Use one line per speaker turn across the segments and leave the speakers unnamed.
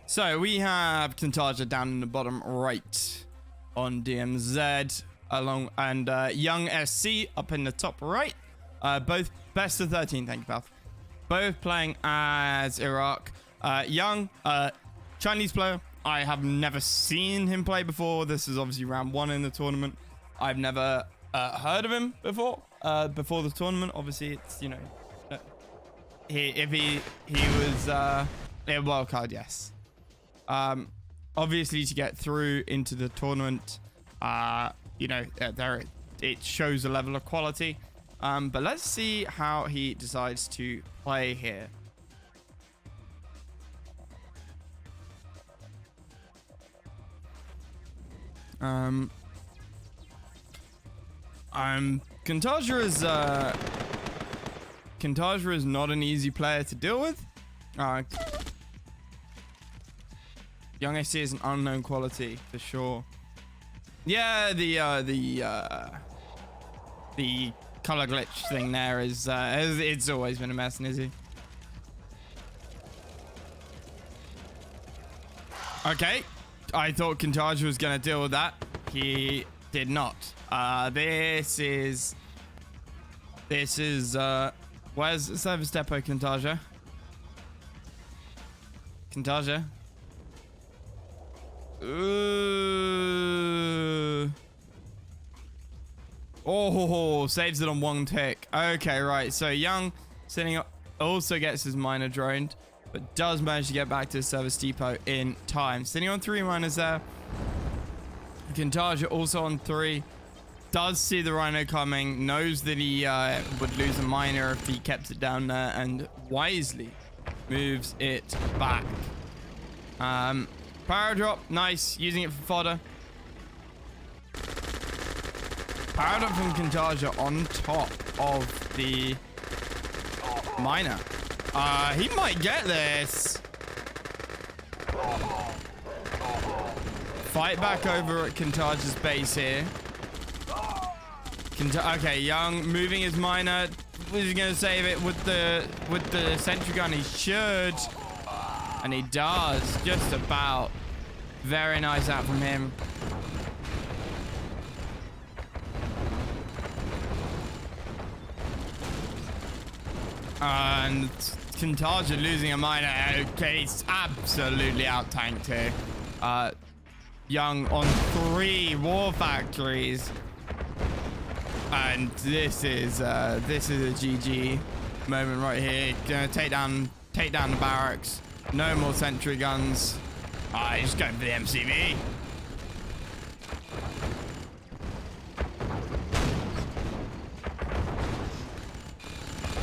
So we have Kyntaja down in the bottom right on DMZ along and YoungSC up in the top right. Both best of 13, thank you, pal. Both playing as Iraq. Young, Chinese player. I have never seen him play before. This is obviously round 1 in the tournament. I've never heard of him before the tournament. Obviously, it's, you know, if he was a wild card, yes. Obviously, to get through into the tournament, you know, it shows a level of quality. But let's see how he decides to play here. Kyntaja is not an easy player to deal with. YoungSC is an unknown quality for sure. Yeah, the color glitch thing there is it's always been a mess, isn't it? Okay, I thought Kyntaja was gonna deal with that. He did not. This is where's the service depot, Kyntaja? Kyntaja. Oh, saves it on 1 tick. Okay, right. So Young sitting up also gets his miner droned, but does manage to get back to the service depot in time. Sitting on 3 miners there. Kyntaja also on 3. Does see the Rhino coming. Knows that he would lose a miner if he kept it down there, and wisely moves it back. Power drop, nice. Using it for fodder. Power drop from Kyntaja on top of the miner. He might get this. Fight back over at Kyntaja's base here. Okay, Young moving his miner. Was he gonna save it with the sentry gun? He should. And he does, just about. Very nice out from him. And Kyntaja losing a miner. Okay, he's absolutely out-tanked here. Young on 3 war factories. And this is a GG moment right here. Gonna take down the barracks. No more sentry guns. He's going for the MCV.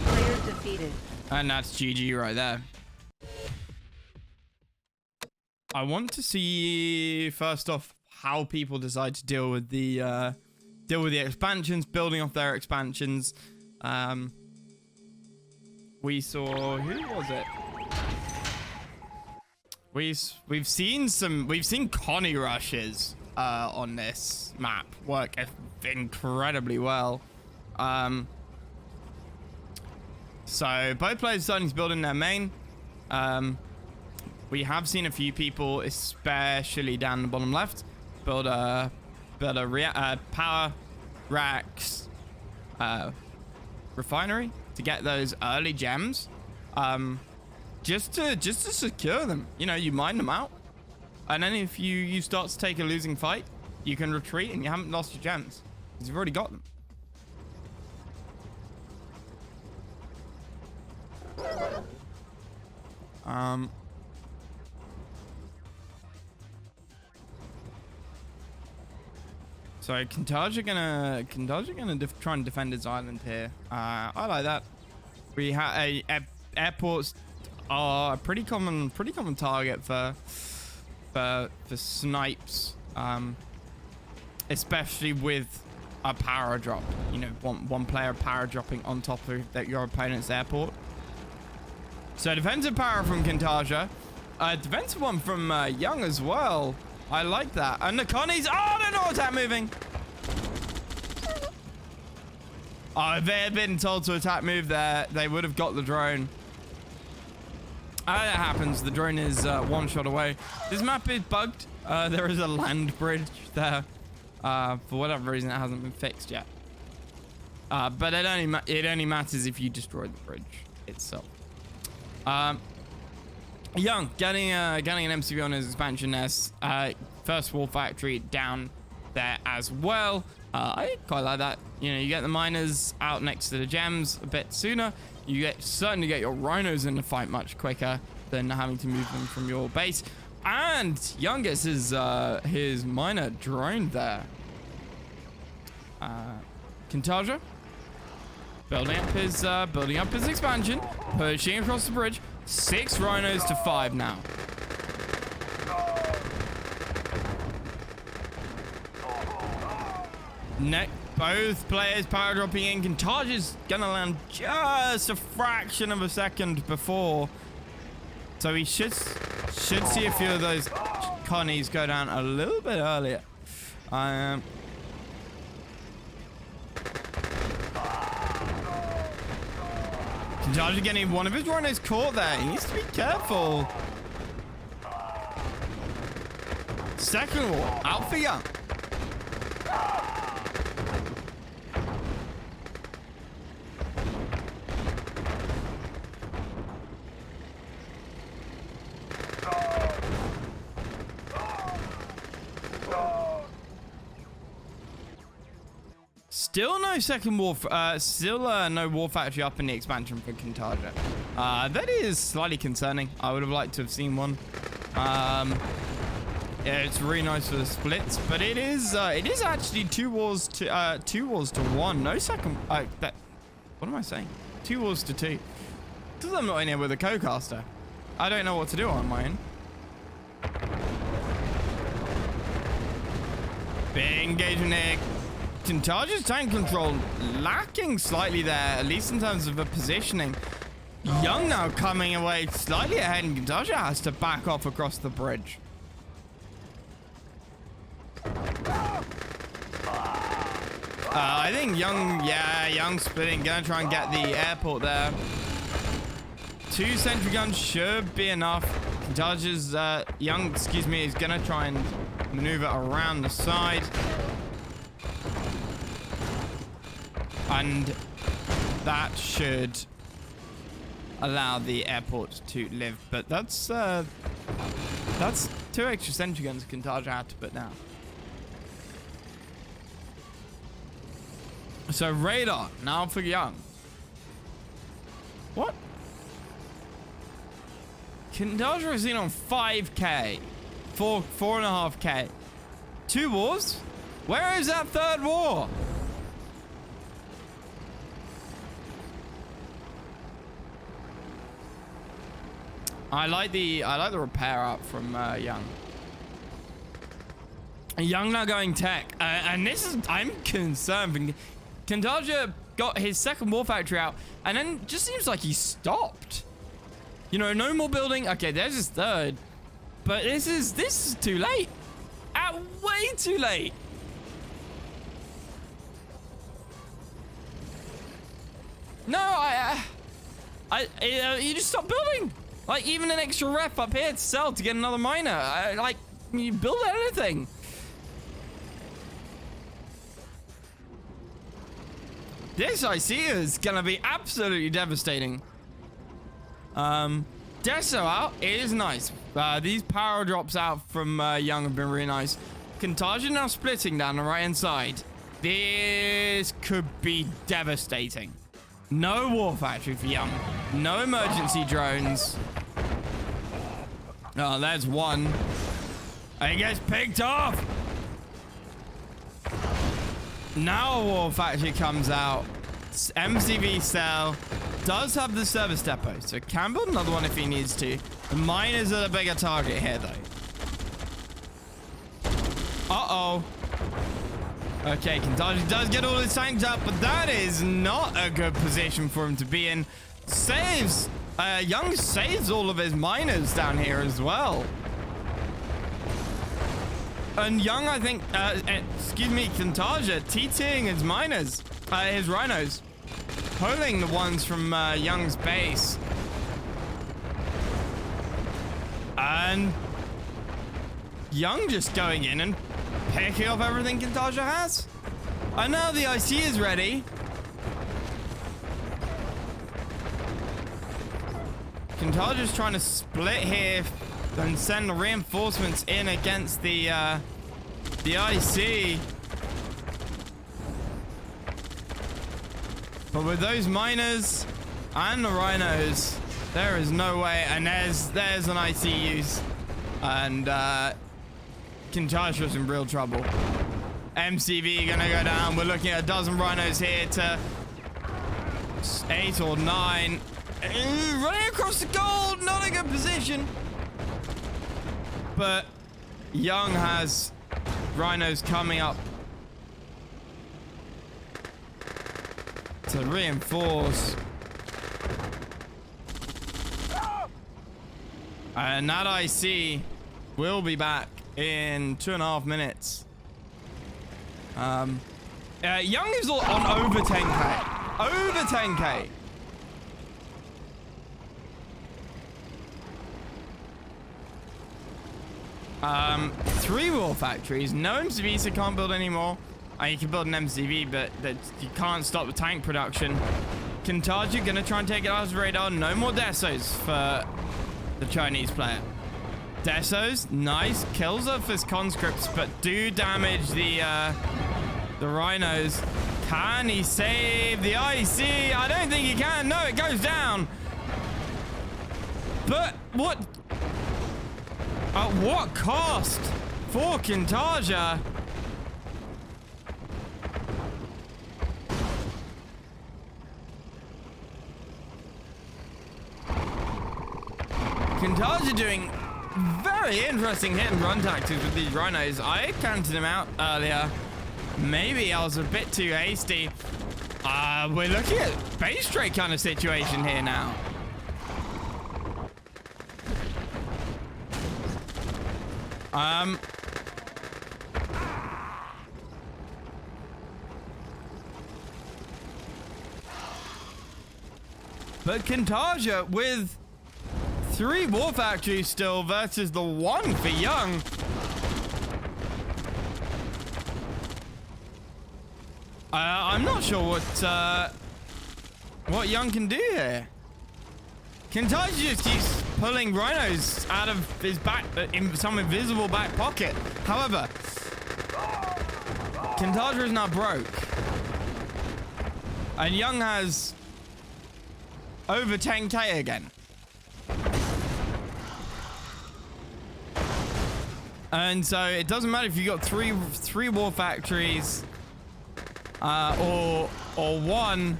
Player defeated.
And that's GG right there. I want to see first off how people decide to deal with the expansions, building off their expansions. We saw, who was it? We've seen Connie rushes on this map work incredibly well. So both players starting to build in their main. We have seen a few people, especially down the bottom left, build a power racks refinery to get those early gems. Just to secure them. You know, you mine them out, and then if you start to take a losing fight, you can retreat and you haven't lost your gems because you've already got them. So Kyntaja gonna try and defend his island here. I like that. We have airports are a pretty common target for snipes, especially with a power drop. You know, one player power dropping on top of your opponent's airport. So defensive power from Kyntaja, defensive one from Young as well. I like that. And the Connies, oh, they're not attack moving. Oh, if they had been told to attack move there, they would have got the drone. That happens. The drone is one shot away. This map is bugged. There is a land bridge there. For whatever reason, it hasn't been fixed yet. But it only matters if you destroy the bridge itself. Young getting an MCV on his expansion nest. First wall factory down there as well. I quite like that. You know, you get the miners out next to the gems a bit sooner. You certainly get your rhinos in the fight much quicker than having to move them from your base. And Young gets his miner drone there. Kyntaja building up his expansion, pushing across the bridge. 6 rhinos to 5 now. Both players power dropping in. Kyntaja's gonna land just a fraction of a second before, so he should see a few of those Connies go down a little bit earlier. Kyntaja getting one of his rhinos caught there. He needs to be careful. Second wall out for Young. Still no second war, no war factory up in the expansion for Kyntaja. That is slightly concerning. I would have liked to have seen one. Yeah, it's really nice for the splits, but it is actually 2 wars to 1. No second. What am I saying? 2 wars to 2. Because I'm not in here with a co-caster. I don't know what to do on my own. Big engagement here. Kyntaja's tank control lacking slightly there, at least in terms of the positioning. Young now coming away slightly ahead, and Kyntaja has to back off across the bridge. I think Young splitting, gonna try and get the airport there. 2 sentry guns should be enough. Kyntaja's, Young, is gonna try and maneuver around the side. And that should allow the airport to live. But that's 2 extra sentry guns Kyntaja had to put down. So radar now for Young. What? Kyntaja is in on 5k, 4.5k. 2 wars? Where is that 3rd war? I like the repair up from Young. Young now going tech, and I'm concerned. Kyntaja got his 2nd war factory out, and then just seems like he stopped. You know, no more building. Okay, there's his 3rd, but this is too late. Way too late. No, you just stop building. Like, even an extra rep up here to sell to get another miner. Like, you build anything. This I see is gonna be absolutely devastating. Deso out is nice. These power drops out from Young have been really nice. Kyntaja now splitting down the right hand side. This could be devastating. No war factory for Young. No emergency drones. Oh, there's one. He gets picked off. Now a war factory comes out. MCV cell does have the service depot, so can build another one if he needs to. The miners are the bigger target here, though. Uh-oh. Okay, Kyntaja does get all his tanks up, but that is not a good position for him to be in. Saves. Young saves all of his miners down here as well. And Young, I think, Kyntaja TTing his miners. his rhinos. Pulling the ones from Young's base. And Young just going in and picking up everything Kyntaja has. And now the IC is ready. Kyntaja's trying to split here and send the reinforcements in against the IC. But with those miners and the rhinos, there is no way. And there's an IC use. And Kyntaja's in real trouble. MCV gonna go down. We're looking at a dozen rhinos here to 8 or 9. Running across the gold, not a good position. But Young has rhinos coming up to reinforce. And that IC will be back in 2.5 minutes. Young is on over 10k. Over 10k. Three wall factories. No MCV, so can't build anymore. You can build an MCV, but you can't stop the tank production. Kyntaja gonna try and take it out of his radar. No more Desos for the Chinese player. Desos, nice. Kills off his conscripts, but do damage the rhinos. Can he save the IC? I don't think he can. No, it goes down. But what? At what cost for Kyntaja? Kyntaja doing very interesting hit and run tactics with these rhinos. I counted him out earlier. Maybe I was a bit too hasty. We're looking at base trade kind of situation here now. But Kyntaja with 3 war factories still versus the 1 for Young. I'm not sure what Young can do here. Kyntaja just keeps pulling rhinos out of his back, in some invisible back pocket. However, Kyntaja is now broke. And Young has over 10k again. And so it doesn't matter if you got three war factories or 1.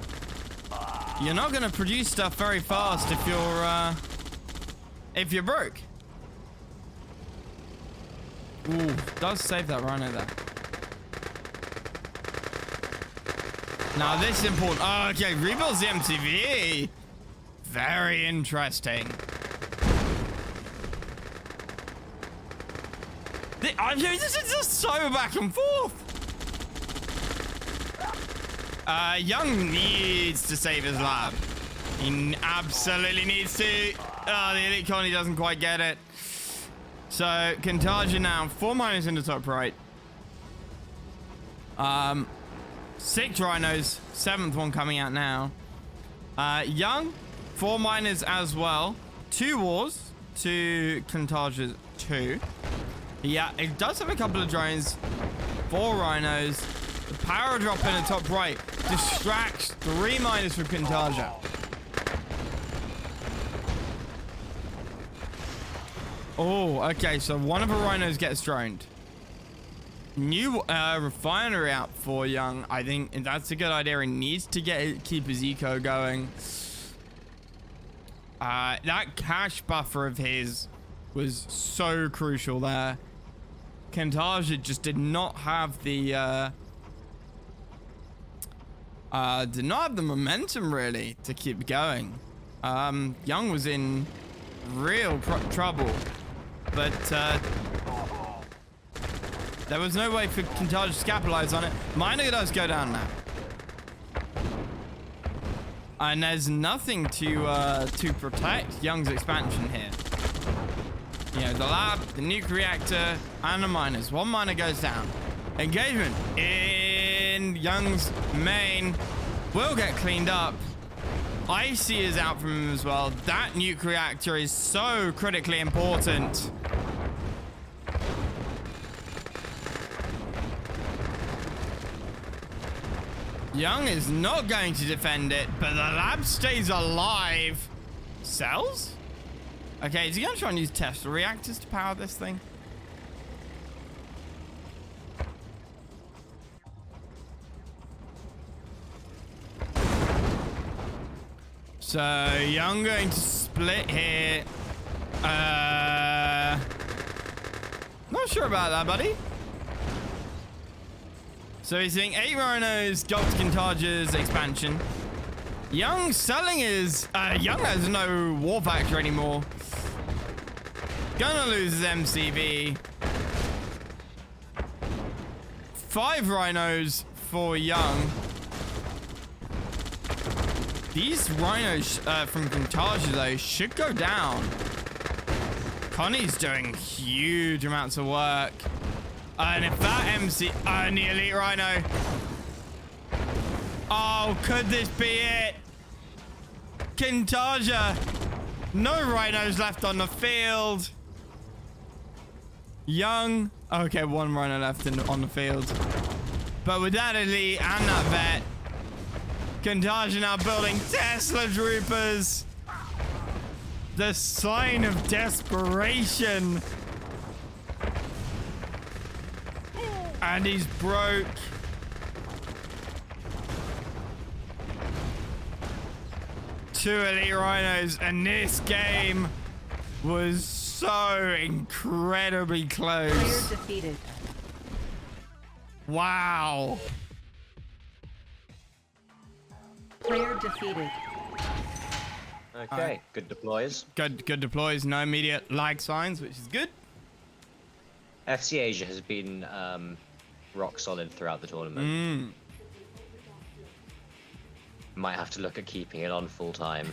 You're not going to produce stuff very fast if you're broke. Ooh, does save that rhino there. Now this is important. Oh, okay, rebuilds the MCV. Very interesting. This is just so back and forth. Young needs to save his lab. He absolutely needs to. Oh, the elite colony doesn't quite get it. So Kyntaja now 4 miners in the top right. 6 rhinos, 7th one coming out now. Young 4 miners as well. 2 wars to Kyntaja's 2. Yeah, it does have a couple of drones. 4 rhinos. The power drop in the top right distracts 3 miners from Kyntaja. Oh, okay, so one of the rhinos gets droned. New refinery out for Young. I think that's a good idea. He needs to keep his eco going. That cash buffer of his was so crucial there. Kyntaja just did not have the momentum really to keep going. Young was in real trouble, but there was no way for Kyntaja to capitalize on it. Miner does go down now. And there's nothing to protect Young's expansion here. You know, the lab, the nuclear reactor, and the miners. One miner goes down. Engagement in Young's main will get cleaned up. Icy is out from him as well. That nuclear reactor is so critically important. Young is not going to defend it, but the lab stays alive. Cells? Okay, is he going to try and use Tesla reactors to power this thing? So, Young going to split here. Not sure about that, buddy. So he's seeing 8 rhinos, got Kyntaja's expansion. Young selling his... Young has no war factor anymore. Gonna lose his MCV. 5 rhinos for Young. These rhinos from Kyntaja, though, should go down. Connie's doing huge amounts of work. And if that MC... and the elite rhino... Oh, could this be it? Kyntaja. No rhinos left on the field. Young. Okay, 1 rhino left on the field. But with that elite and that vet, Kyntaja now building Tesla troopers. The sign of desperation. And he's broke. Two elite rhinos, and this game was so incredibly close.
Player defeated.
Wow.
Player defeated.
Okay, good deploys.
Good deploys. No immediate lag signs, which is good.
FC Asia has been rock solid throughout the tournament. Might have to look at keeping it on full time.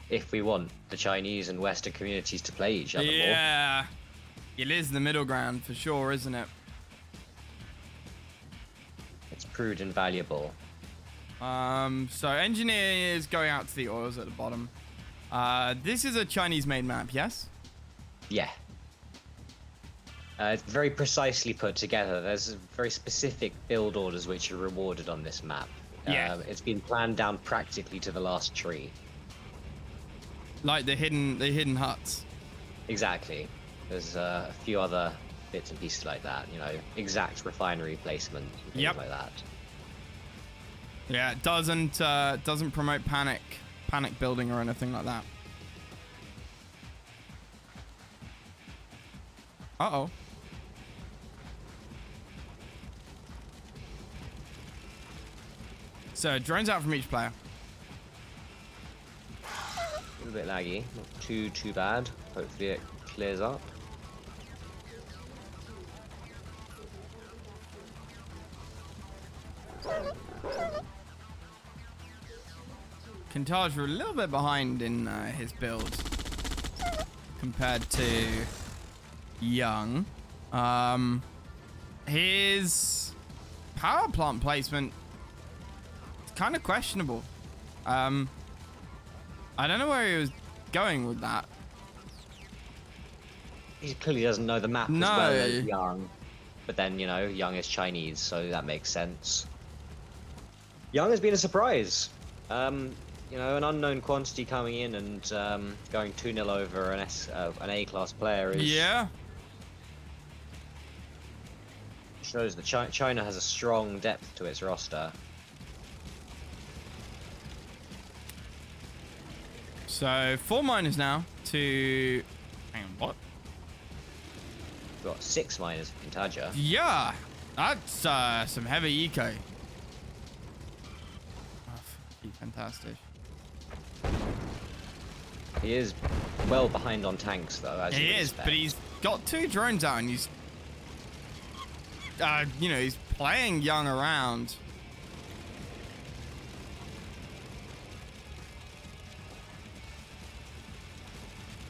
If we want the Chinese and Western communities to play each other more.
Yeah. It is the middle ground for sure, isn't it?
It's proved invaluable.
So engineers going out to the oils at the bottom. This is a Chinese-made map, yes?
Yeah. It's very precisely put together. There's very specific build orders which are rewarded on this map.
Yeah.
It's been planned down practically to the last tree.
Like the hidden huts.
Exactly. There's a few other bits and pieces like that. You know, exact refinery placement and things like that.
Yeah, it doesn't promote panic building or anything like that. Uh-oh. So, drones out from each player.
A little bit laggy, not too bad. Hopefully it clears up.
Kyntaja a little bit behind in his build compared to Young. His power plant placement is kind of questionable. I don't know where he was going with that.
He clearly doesn't know the map as well as Young. But then, you know, Young is Chinese, so that makes sense. Young has been a surprise. You know, an unknown quantity coming in and going 2-0 over an A-class player is...
Yeah.
Shows that China has a strong depth to its roster.
So 4 miners now to... Hang on, what?
We've got 6 miners for Kyntaja.
Yeah, that's some heavy eco. Oh, fantastic.
He is well behind on tanks, though. As
He
you would
is,
expect.
but he's got 2 drones out and he's you know, he's playing Young around.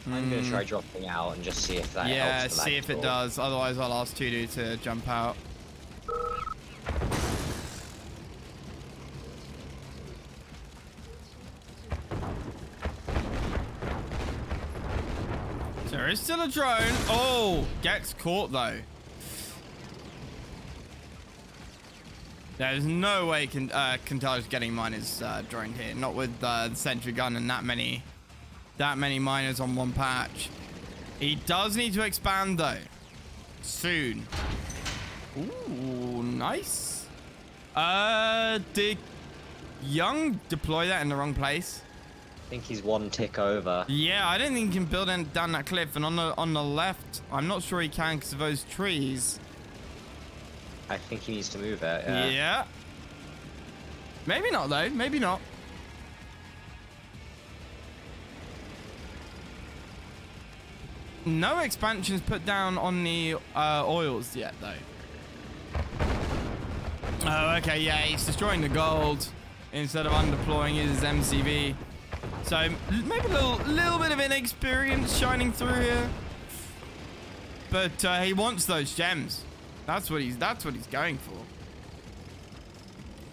I'm gonna try dropping out and just see if that helps.
Yeah,
the
see if it does. Otherwise, I'll ask Tudu to jump out. There is still a drone. Oh, gets caught though. There's no way Kyntaja's getting miners droned here. Not with the sentry gun and that many miners on one patch. He does need to expand though. Soon. Ooh, nice. Did Young deploy that in the wrong place?
I think he's one tick over.
Yeah, I don't think he can build down that cliff. And on the left, I'm not sure he can because of those trees.
I think he needs to move it.
Yeah. Maybe not though. Maybe not. No expansions put down on the oils yet though. Oh, okay. Yeah, he's destroying the gold instead of undeploying his MCV. So maybe a little bit of inexperience shining through here. But he wants those gems. That's what he's going for.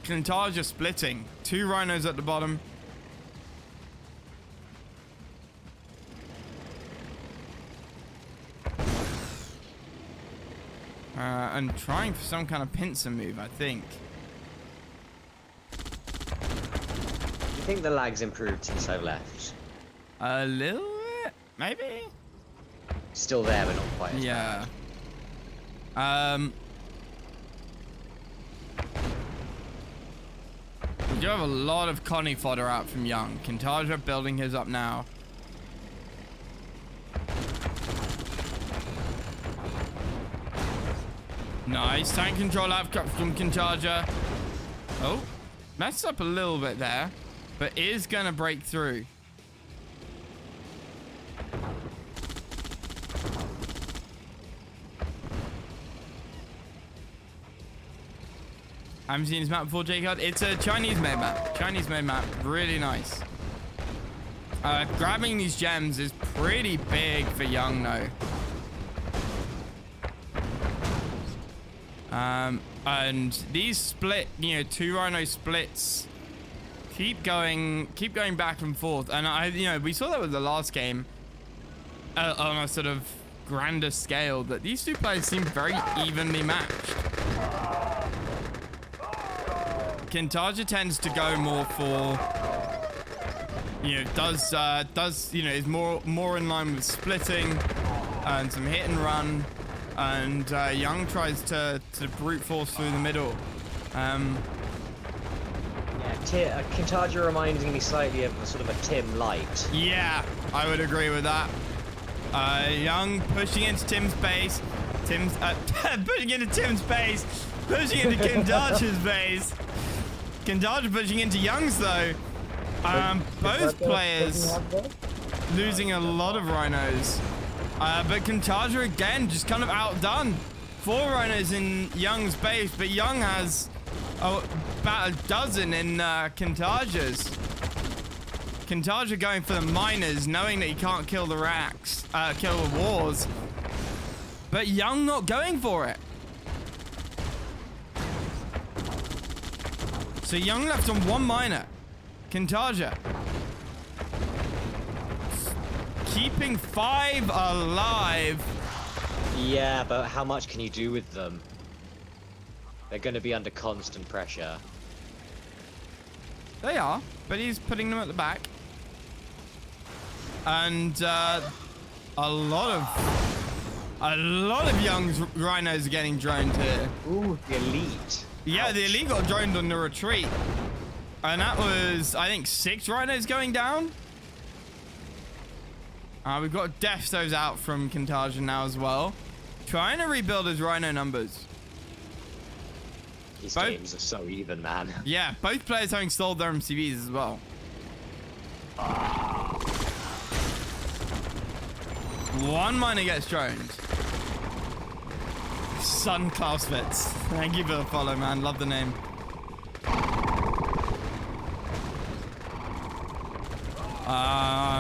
Kyntaja splitting. 2 rhinos at the bottom. And trying for some kind of pincer move, I think.
I think the lag's improved since I left.
A little bit, maybe.
Still there, but not quite as
Yeah.
bad.
We do have a lot of Connie fodder out from Young. Kyntaja building his up now. Nice tank control out from Kyntaja. Oh, messed up a little bit there, but is gonna break through. I haven't seen this map before, J-Card. It's a Chinese-made map. Chinese-made map. Really nice. Grabbing these gems is pretty big for Young, though. And these split, you know, 2 rhino splits keep going back and forth. And we saw that with the last game on a sort of grander scale, that these 2 players seem very evenly matched. Kyntaja tends to go more for, you know, is more in line with splitting and some hit and run, and Young tries to brute force through the middle.
Yeah, Kyntaja reminds me slightly of sort of a Tim light.
Yeah, I would agree with that. Young pushing into Tim's base. Tim's pushing into Tim's base. Pushing into Kyntaja's base. Kyntaja pushing into Young's though. Both players losing a lot of rhinos. But Kyntaja again just kind of outdone. 4 rhinos in Young's base, but Young has about a dozen in Kyntaja's. Kyntaja going for the miners, knowing that he can't kill the racks, kill the wars. But Young not going for it. So Young left on 1 miner. Kyntaja keeping 5 alive.
Yeah, but how much can you do with them? They're going to be under constant pressure.
They are, but he's putting them at the back. And a lot of Young's rhinos are getting droned here.
Ooh, the elite.
Yeah, ouch. The elite got droned on the retreat. And that was, I think, 6 rhinos going down. We've got Deftos out from Kyntaja now as well. Trying to rebuild his rhino numbers.
These games are so even, man.
Yeah, both players having sold their MCVs as well. 1 miner gets droned. Sun Clausewitz. Thank you for the follow, man. Love the name.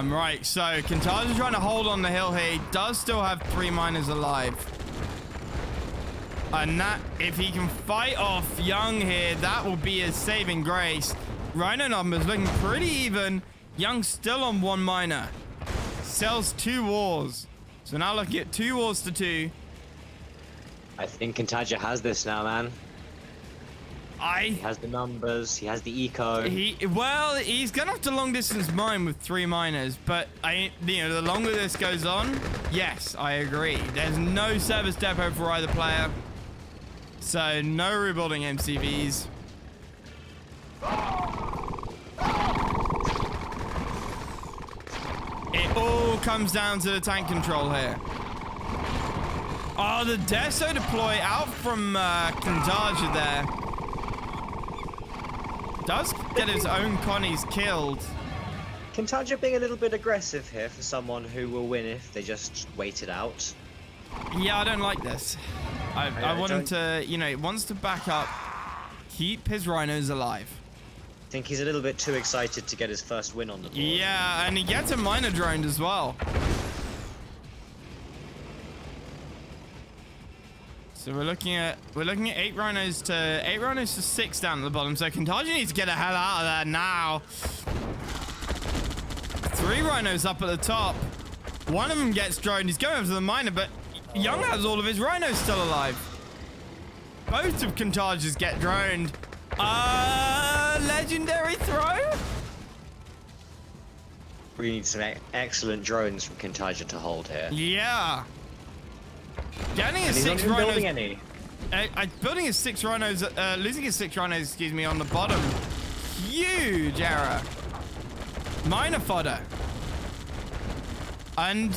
Right, so Kyntaja's trying to hold on the hill here. He does still have 3 miners alive. And that, if he can fight off Young here, that will be his saving grace. Rhino numbers looking pretty even. Young still on 1 miner. Sells 2 wars. So now looking at 2 wars to 2.
I think Kyntaja has this now, man. He has the numbers. He has the eco.
Well, he's gonna have to long distance mine with 3 miners, but the longer this goes on, yes, I agree. There's no service depot for either player, so no rebuilding MCVs. It all comes down to the tank control here. Oh, the Deso deploy out from Kyntaja there. Does get his own Connies killed.
Kyntaja being a little bit aggressive here for someone who will win if they just wait it out.
Yeah, I don't like this. I want him to, he wants to back up, keep his rhinos alive.
I think he's a little bit too excited to get his first win on the board.
Yeah, and he gets a miner droned as well. So we're looking at 8 rhinos to 6 down at the bottom. So Kyntaja needs to get the hell out of there now. 3 rhinos up at the top. One of them gets droned. He's going over to the miner, but Young has all of his rhinos still alive. Both of Kyntaja's get droned. Legendary throw.
We need some excellent drones from Kyntaja to hold here.
Yeah. Getting his 6 rhinos. Building any. Building his 6 rhinos, losing his 6 rhinos, excuse me, on the bottom. Huge error. Miner fodder. And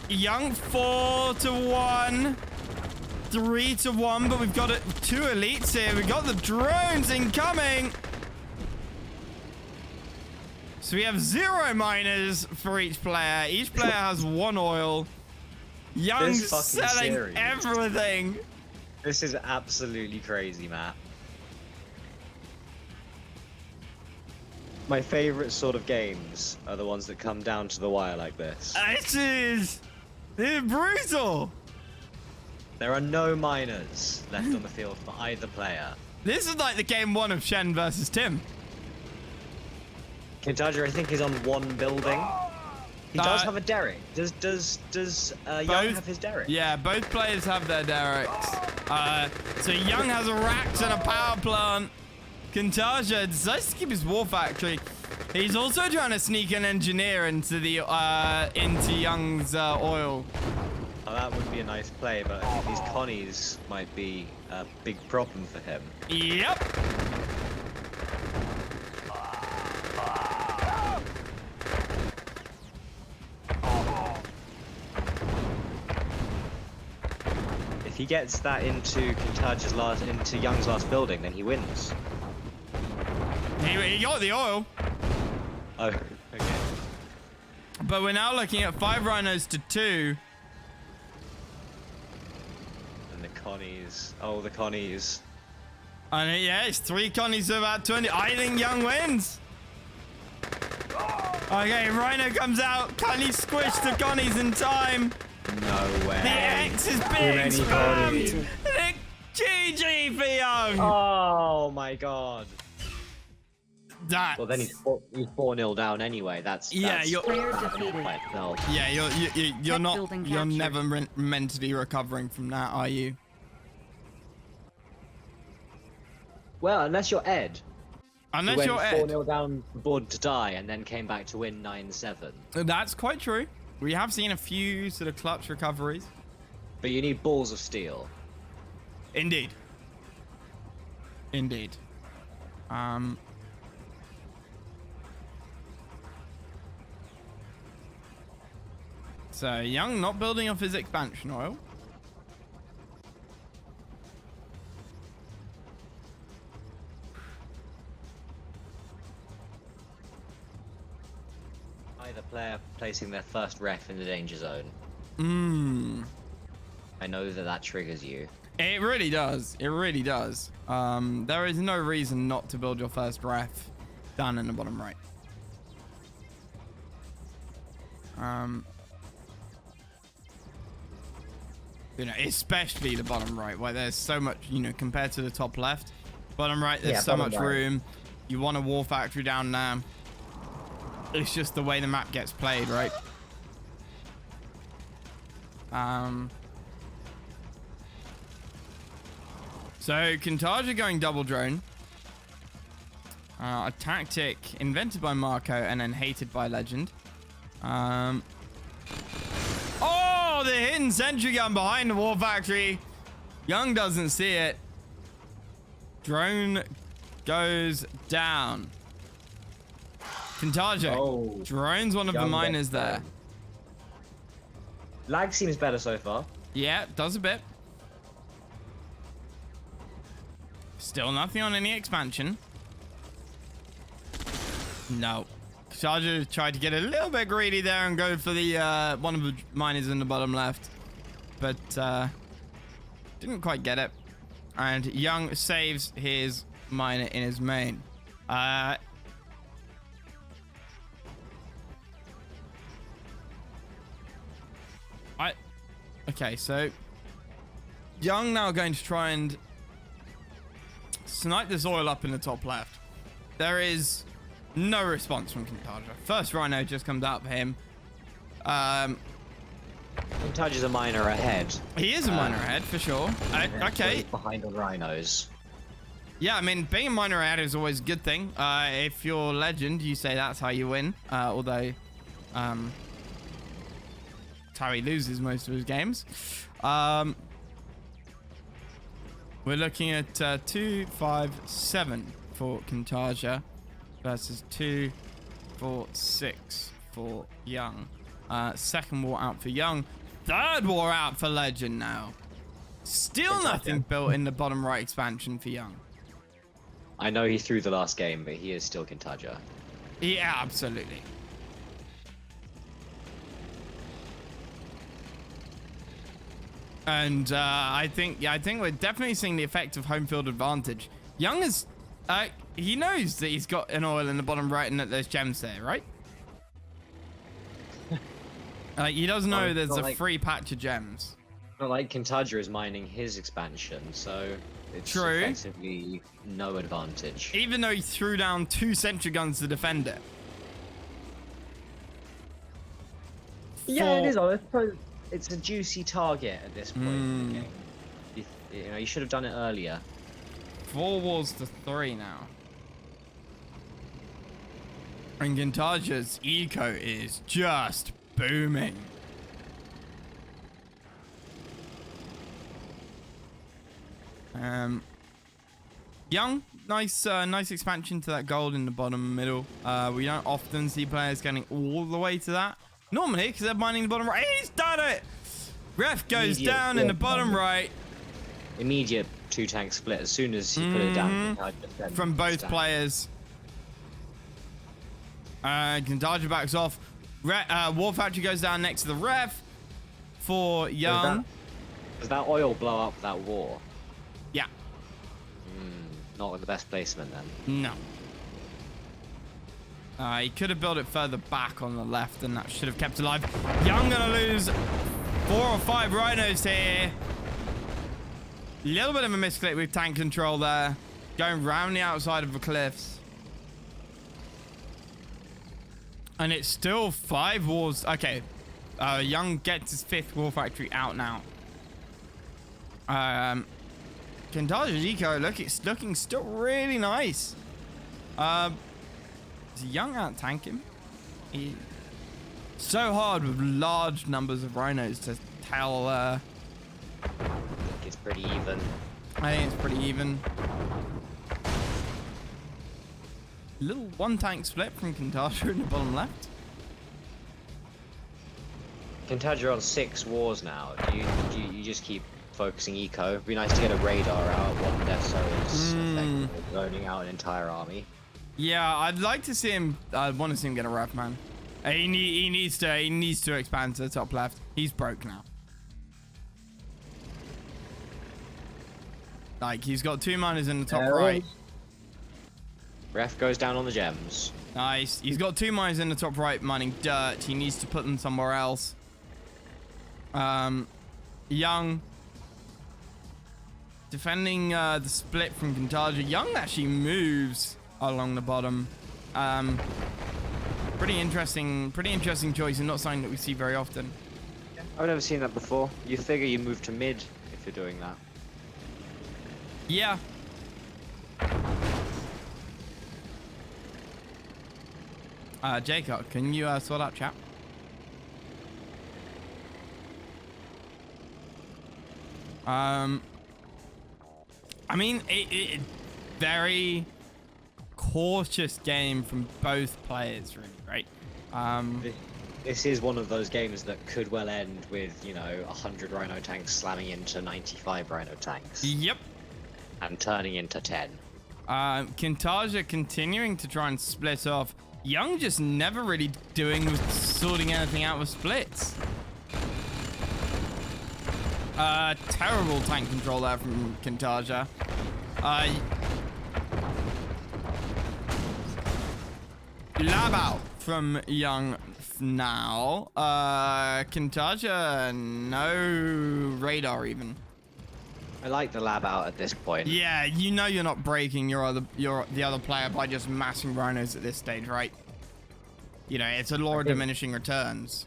Young 4-1. 3-1, but we've got 2 elites here. We've got the drones incoming. So we have 0 miners for each player. Each player has 1 oil. Young's selling everything.
This is absolutely crazy, Matt. My favorite sort of games are the ones that come down to the wire like this.
This is brutal.
There are no miners left on the field for either player.
This is like the game 1 of Shen versus Tim.
Kyntaja, I think, is on 1 building. He does have a derrick. Does Young have his derrick?
Yeah, both players have their derricks. So Young has a racks and a power plant. Kyntaja decides to keep his war factory. He's also trying to sneak an engineer into Young's oil.
Oh, that would be a nice play, but I think these Connies might be a big problem for him.
Yep.
If he gets that into Young's last building, then he wins.
He got the oil.
Oh, okay.
But we're now looking at 5 rhinos to 2.
And the Connies. Oh, the Connies.
And yeah, it's 3 Connies to about 20. I think Young wins. Okay, Rhino comes out. Can he squish the Connies in time?
No way.
The X is being spammed. GG for Young.
Oh my god.
Well,
then he's 4-0 down anyway. That's
you're
Player defeated.
by itself.
Yeah, you're not
building
you're
captured.
never mentally recovering from that, are you?
Well, unless you're Ed.
Unless
who
you're
went
Ed.
4-0 down the board to die and then came back to win 9-7.
That's quite true. We have seen a few sort of clutch recoveries.
But you need balls of steel.
Indeed. Indeed. So Young not building off his expansion oil.
Either player placing their first ref in the danger zone. I know that that triggers you.
It really does. It really does. There is no reason not to build your first ref down in the bottom right. You know, especially the bottom right, where there's so much, you know, compared to the top left. Bottom right, there's so much room. You want a war factory down there. It's just the way the map gets played, right? So Kyntaja going double drone. A tactic invented by Marco and then hated by Legend. Oh, the hidden sentry gun behind the war factory. Young doesn't see it. Drone goes down. Kyntaja.
Oh,
drones one of the miners there.
Lag seems better so far.
Yeah, does a bit. Still nothing on any expansion. No. Kyntaja tried to get a little bit greedy there and go for the one of the miners in the bottom left, but didn't quite get it. And Young saves his miner in his main. Okay, so Young now going to try and snipe this oil up in the top left. There is no response from Kyntaja. First rhino just comes out for him.
Kyntaja's a miner ahead.
He is a miner ahead for sure. Okay.
Behind the rhinos.
Yeah, I mean, being a miner ahead is always a good thing. If you're Legend, you say that's how you win. Although, it's how he loses most of his games. We're looking at 2-5-7 for Kyntaja versus 2-4-6 for Young. Second war out for Young. Third war out for Legend now. Still nothing built in the bottom right expansion for Young.
I know he threw the last game, but he is still Kyntaja.
Yeah, absolutely. And I think we're definitely seeing the effect of home field advantage. Young is, he knows that he's got an oil in the bottom right and that there's gems there, right? He does know there's a free patch of gems.
Not like Kyntaja is mining his expansion, so it's effectively no advantage.
Even though he threw down 2 sentry guns to defend it.
Yeah, it is. I suppose it's a juicy target at this point in the game. You know, you should have done it earlier.
4 wars to 3 now. And Kyntaja's eco is just booming. Young, nice expansion to that gold in the bottom middle. We don't often see players getting all the way to that. Normally, because they're mining the bottom right. He's done it! Ref goes down in the bottom right.
Immediate 2-tank split as soon as he put it down.
From both players. Kyntaja backs off. War Factory goes down next to the ref for Young.
Does that oil blow up that war?
Yeah.
Not the best placement then.
No. He could have built it further back on the left and that should have kept alive. Young gonna lose 4 or 5 rhinos here. Little bit of a misclick with tank control there. Going round the outside of the cliffs. And it's still 5 wars. Okay. Young gets his 5th war factory out now. Kyntaja's eco it's looking still really nice. Is Young out tank him? So hard with large numbers of rhinos to tell.
I think it's pretty even.
I think it's pretty even. Little 1-tank split from Kyntaja in the bottom left.
Kyntaja on 6 wars now. You just keep focusing eco. It'd be nice to get a radar out. One death so is effectively zoning out an entire army.
Yeah, I'd like to see him. I want to see him get a ref, man. He needs to expand to the top left. He's broke now. Like, he's got 2 miners in the top right.
Ref goes down on the gems.
Nice. He's got 2 miners in the top right mining dirt. He needs to put them somewhere else. Young defending the split from Kyntaja. Young actually moves along the bottom. Pretty interesting choice, and not something that we see very often.
I've never seen that before. You figure you move to mid if you're doing that.
Yeah. Jacob, can you sort out chat? I mean, it very cautious game from both players, really, right?
This is one of those games that could well end with, you know, 100 Rhino tanks slamming into 95 Rhino tanks.
Yep.
And turning into 10.
Kyntaja continuing to try and split off. Young just never really sorting anything out with splits. Terrible tank control there from Kyntaja. Lab out from Young now. Kyntaja, no radar even.
I like the lab out at this point.
Yeah, you know you're not breaking the other player by just massing rhinos at this stage, right? You know, it's a law of diminishing returns.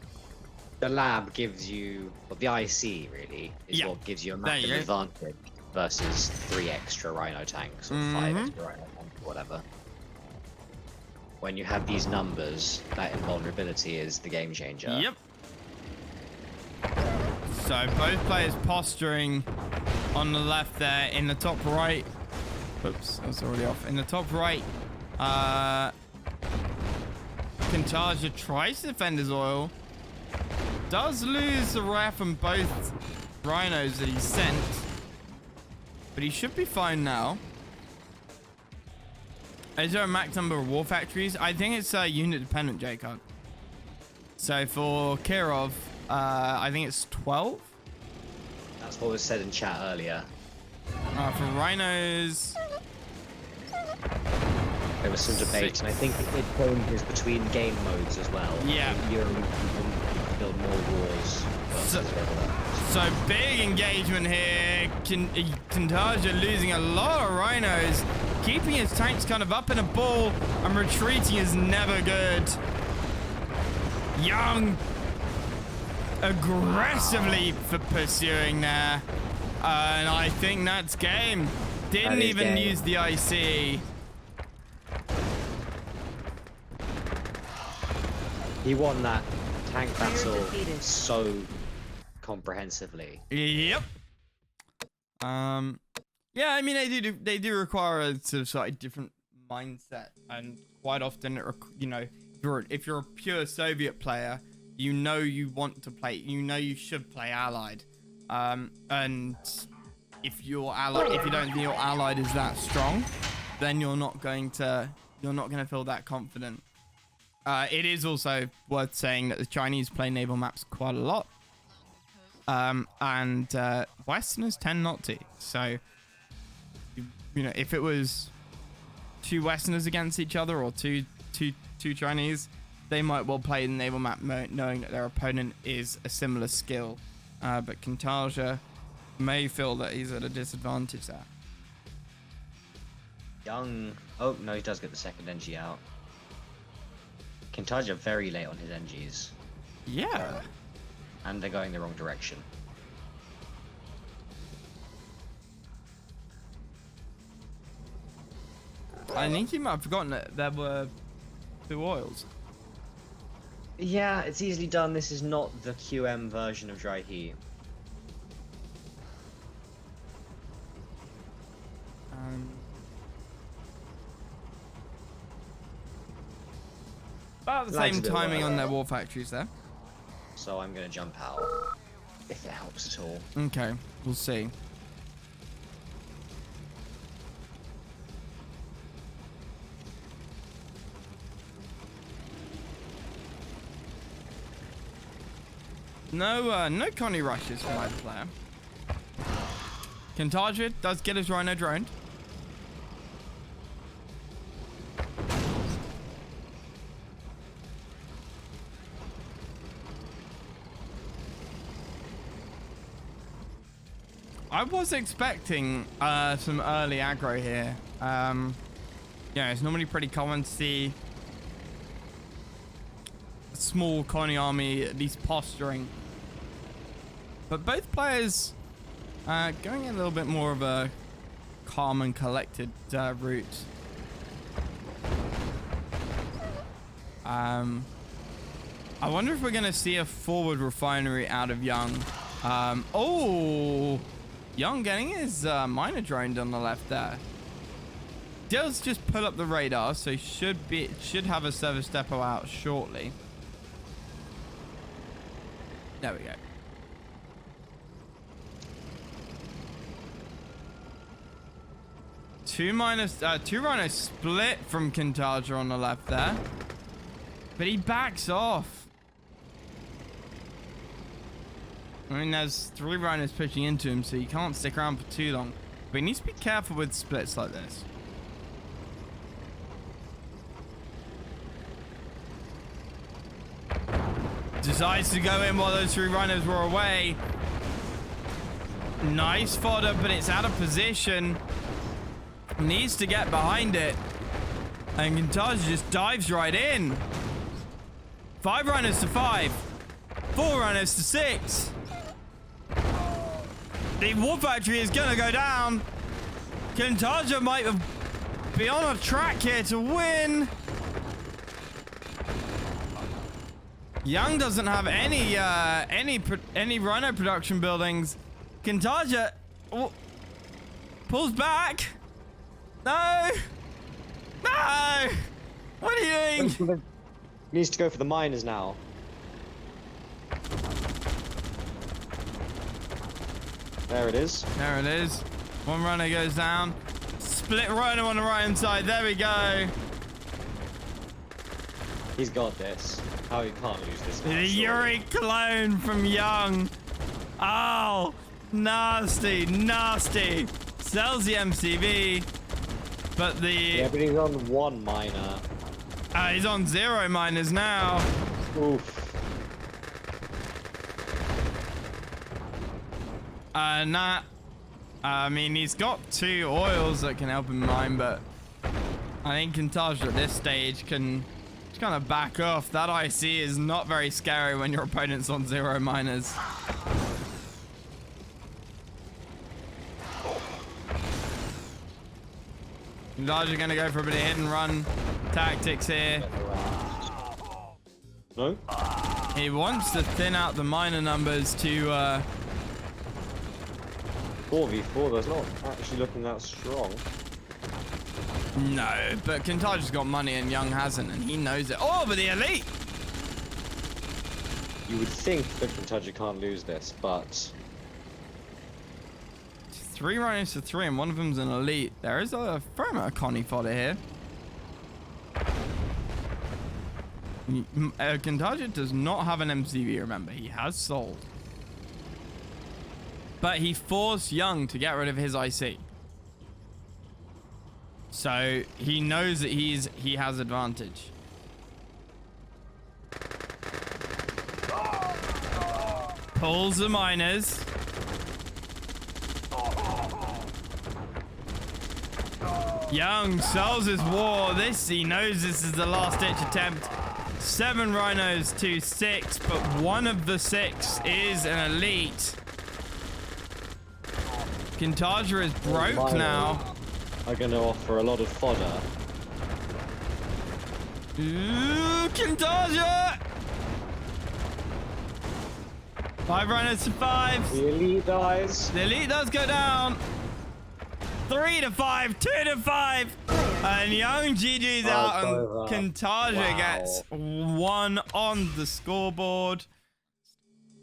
The lab gives you, well, the IC really is what gives you a massive advantage versus 3 extra Rhino tanks or 5 extra Rhino tanks or whatever. When you have these numbers, that invulnerability is the game changer.
Yep. So both players posturing on the left there. In the top right. Oops, I was already off. In the top right, Kyntaja tries to defend his oil. Does lose the ref on both rhinos that he sent. But he should be fine now. Is there a max number of war factories? I think it's unit dependent, Jacob. So for Kirov, I think it's 12.
That's what was said in chat earlier.
For rhinos,
there was some debate, and I think it changes between game modes as well.
Yeah.
You can build more wars.
So big engagement here. Kyntaja losing a lot of rhinos. Keeping his tanks kind of up in a ball and retreating is never good. Young aggressively for pursuing there. And I think that's game. Didn't even use the IC.
He won that tank battle so comprehensively.
Yep. Yeah, I mean they do require a sort of different mindset, and quite often you know, if you're a pure Soviet player, you know you want to play, you know you should play Allied, and if you don't think your Allied is that strong, then you're not going to feel that confident. It is also worth saying that the Chinese play naval maps quite a lot, and Westerners tend not to. So, you know, if it was 2 Westerners against each other or two Chinese, they might well play the naval map knowing that their opponent is a similar skill. But Kyntaja may feel that he's at a disadvantage there.
Young, oh no, he does get the second NG out. Kyntaja very late on his NGs.
Yeah.
And they're going the wrong direction.
I think you might have forgotten that there were 2 oils.
Yeah, it's easily done. This is not the QM version of dry heat.
About the same timing on their war factories there.
So I'm going to jump out, if it helps at all.
Okay, we'll see. No Connie rushes from either player. Kyntaja does get his Rhino droned. I was expecting some early aggro here. Yeah, it's normally pretty common to see a small Connie army at least posturing. But both players going in a little bit more of a calm and collected route. I wonder if we're going to see a forward refinery out of Young. Oh, Young getting his miner droned on the left there. Does just pull up the radar, so should have a service depot out shortly. There we go. Two rhinos split from Kyntaja on the left there, but he backs off. I mean, there's 3 rhinos pushing into him, so he can't stick around for too long. But he needs to be careful with splits like this. Decides to go in while those 3 rhinos were away. Nice fodder, but it's out of position. Needs to get behind it. And Kyntaja just dives right in. 5 rhinos to 5. 4 rhinos to 6. The war factory is gonna go down. Kyntaja might be on a track here to win. Young doesn't have any rhino production buildings. Kyntaja pulls back. No. No. What are you doing?
He needs to go for the miners now. There it is.
There it is. 1 rhino goes down. Split rhino on the right hand side. There we go.
He's got this. How he can't lose this match.
The Yuri clone from Young. Oh, nasty, nasty. Sells the MCV, but the...
Yeah, but he's on 1 miner.
He's on 0 miners now.
Oof.
Nah. I mean, he's got 2 oils that can help him mine, but I think Kyntaja at this stage can just kind of back off. That IC is not very scary when your opponent's on 0 miners. Kyntaja gonna go for a bit of hit and run tactics here.
No?
He wants to thin out the miner numbers to
4v4, that's not actually looking that strong.
no, but Kyntaja's got money and Young hasn't, and he knows it. Oh, but the elite!
You would think that Kyntaja can't lose this, but...
3 rhinos to 3, and one of them's an elite. There is a fair amount of Connie fodder here. Kyntaja does not have an MCV, remember. He has sold. But he forced Young to get rid of his IC. So he knows that he has advantage. Pulls the miners. Young sells his war. He knows this is the last ditch attempt. 7 rhinos to 6, but one of the 6 is an elite. Kyntaja is broke now.
Are going to offer a lot of fodder.
Ooh, Kyntaja! 5 rhinos to 5.
The elite dies.
The elite does go down. 3 to 5, 2 to 5. And Young GG's out, and Kyntaja gets 1 on the scoreboard.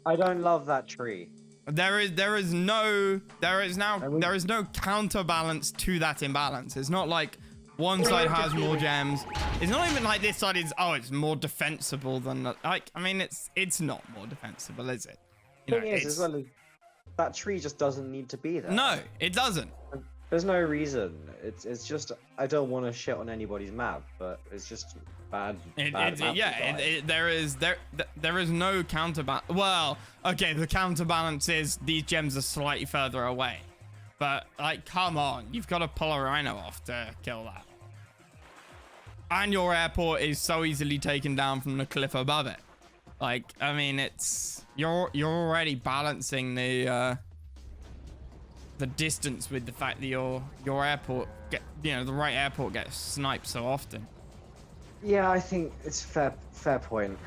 I don't love that tree.
There is no counterbalance to that imbalance. It's not like one side has more gems. It's not even like this side is it's more defensible than like. I mean, it's not more defensible, is it? You know,
Thing is, as well as that tree just doesn't need to be there.
No, it doesn't.
There's no reason. It's just I don't want to shit on anybody's map, but it's just bad. Bad map design.
There is no counterbalance. Well, okay, the counterbalance is these gems are slightly further away, but like, come on, you've got to pull a rhino off to kill that. And your airport is so easily taken down from the cliff above it. Like, I mean, it's you're already balancing the distance with the fact that your airport the right airport gets sniped so often.
Yeah, I think it's fair point.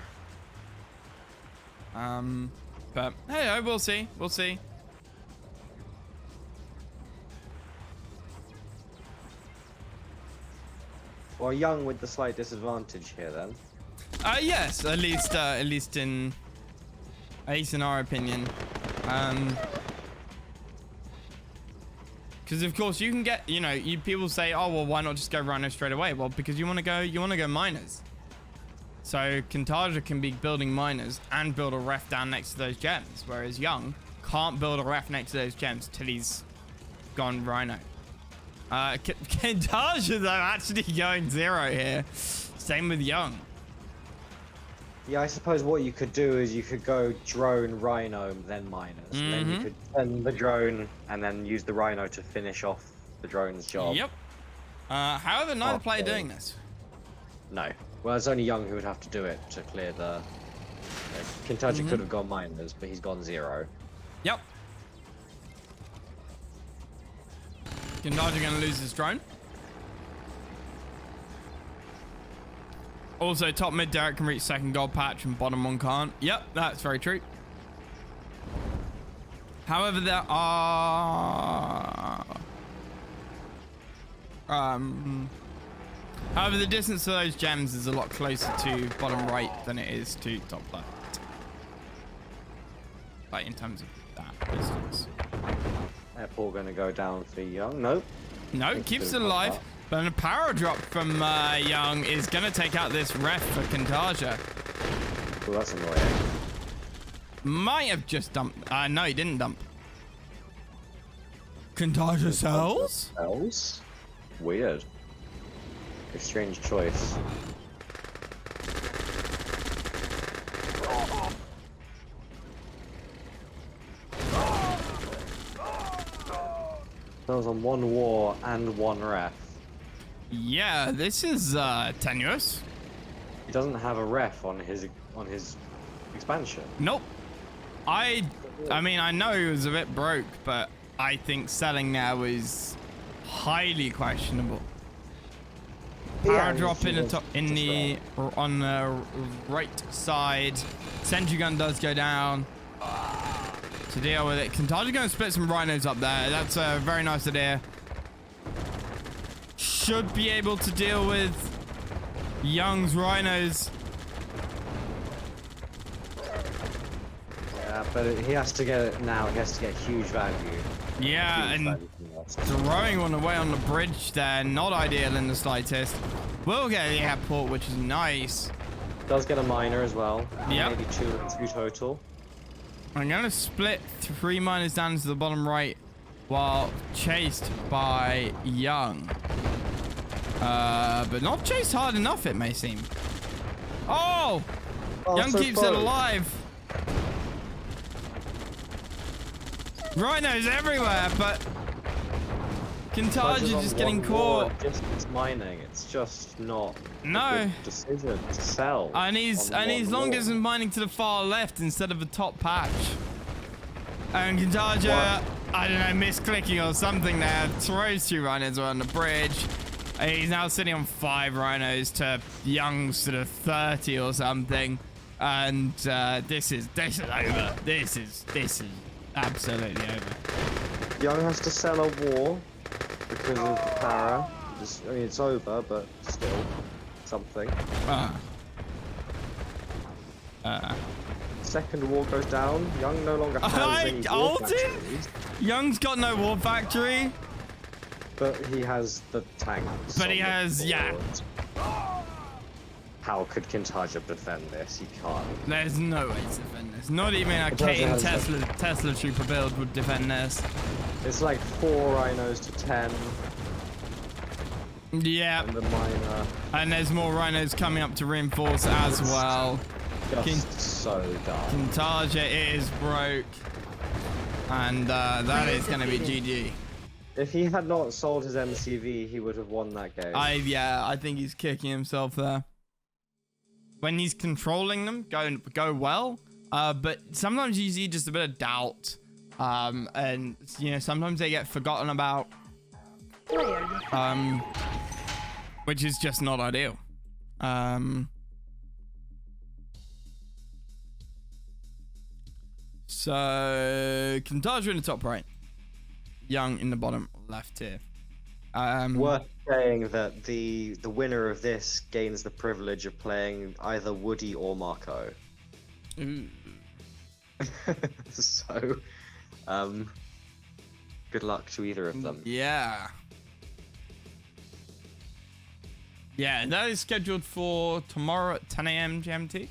But hey, we'll see.
Well, Young with the slight disadvantage here then.
Yes, at least in our opinion. Because of course you can get, people say, oh well, why not just go rhino straight away? Well, because you want to go miners. So Kyntaja can be building miners and build a ref down next to those gems, whereas Young can't build a ref next to those gems till he's gone rhino. Kyntaja though actually going 0 here. Same with Young.
Yeah, I suppose what you could do is you could go drone, rhino, then miners. And then you could send the drone and then use the rhino to finish off the drone's job.
Yep. However, neither player doing this.
No. Well, it's only Young who would have to do it to clear the... Kyntaja could have gone miners, but he's gone 0.
Yep. Kyntaja gonna lose his drone. Also, top mid Derek can reach second gold patch and bottom one can't. Yep, that's very true. However, there are... However, the distance to those gems is a lot closer to bottom right than it is to top left. Like, in terms of that distance.
Airport gonna go down for Young. Nope.
No, keeps it alive. But a power drop from Young is going to take out this ref for Kyntaja.
Well, that's annoying.
Might have just dumped. No, he didn't dump. Kyntaja sells?
Sells? Weird. A strange choice. Sells on 1 war and 1 ref.
Yeah, this is tenuous.
He doesn't have a ref on his expansion.
Nope. I mean, I know he was a bit broke, but I think selling now is highly questionable. Power drop in the top, on the right side. Sentry gun does go down. To deal with it, Kyntaja going to split some rhinos up there. That's a very nice idea. Should be able to deal with Young's rhinos.
Yeah, but he has to get it now. He has to get huge value.
Yeah,
huge
and throwing one away on the bridge there, not ideal in the slightest. Will get the airport, which is nice.
Does get a miner as well.
Yeah.
Maybe two total.
I'm going to split 3 miners down to the bottom right while chased by Young. But not chased hard enough, it may seem. Oh! Young
so
keeps
close.
it alive. Rhinos everywhere, but Kyntaja just getting caught.
Distance mining, it's just not a good decision to sell.
And he's long distance mining to the far left instead of the top patch. And Kyntaja, I don't know, misclicking or something there, throws 2 rhinos on the bridge. He's now sitting on 5 rhinos to Young's sort of 30 or something. And this is over. This is absolutely over.
Young has to sell a war because of the para. I mean, it's over, but still something. Second war goes down. Young no longer has any war factories.
Young's got no war factory.
But he has the tanks.
But he has, yeah.
How could Kyntaja defend this? He can't.
There's no way to defend this. Not even a Kane Tesla trooper build would defend this.
It's like 4 rhinos to 10.
Yeah.
And the miner.
And there's more rhinos coming up to reinforce as well.
Just so dark.
Kyntaja is broke. And that is going to be GG.
If he had not sold his MCV, he would have won that game.
I think he's kicking himself there. When he's controlling them, go well. But sometimes you see just a bit of doubt. And, you know, sometimes they get forgotten about. Which is just not ideal. So, Kyntaja in the top right. Young in the bottom left here.
Worth saying that the winner of this gains the privilege of playing either Woody or Marco. So, good luck to either of them.
Yeah. Yeah, that is scheduled for tomorrow at 10 a.m. GMT.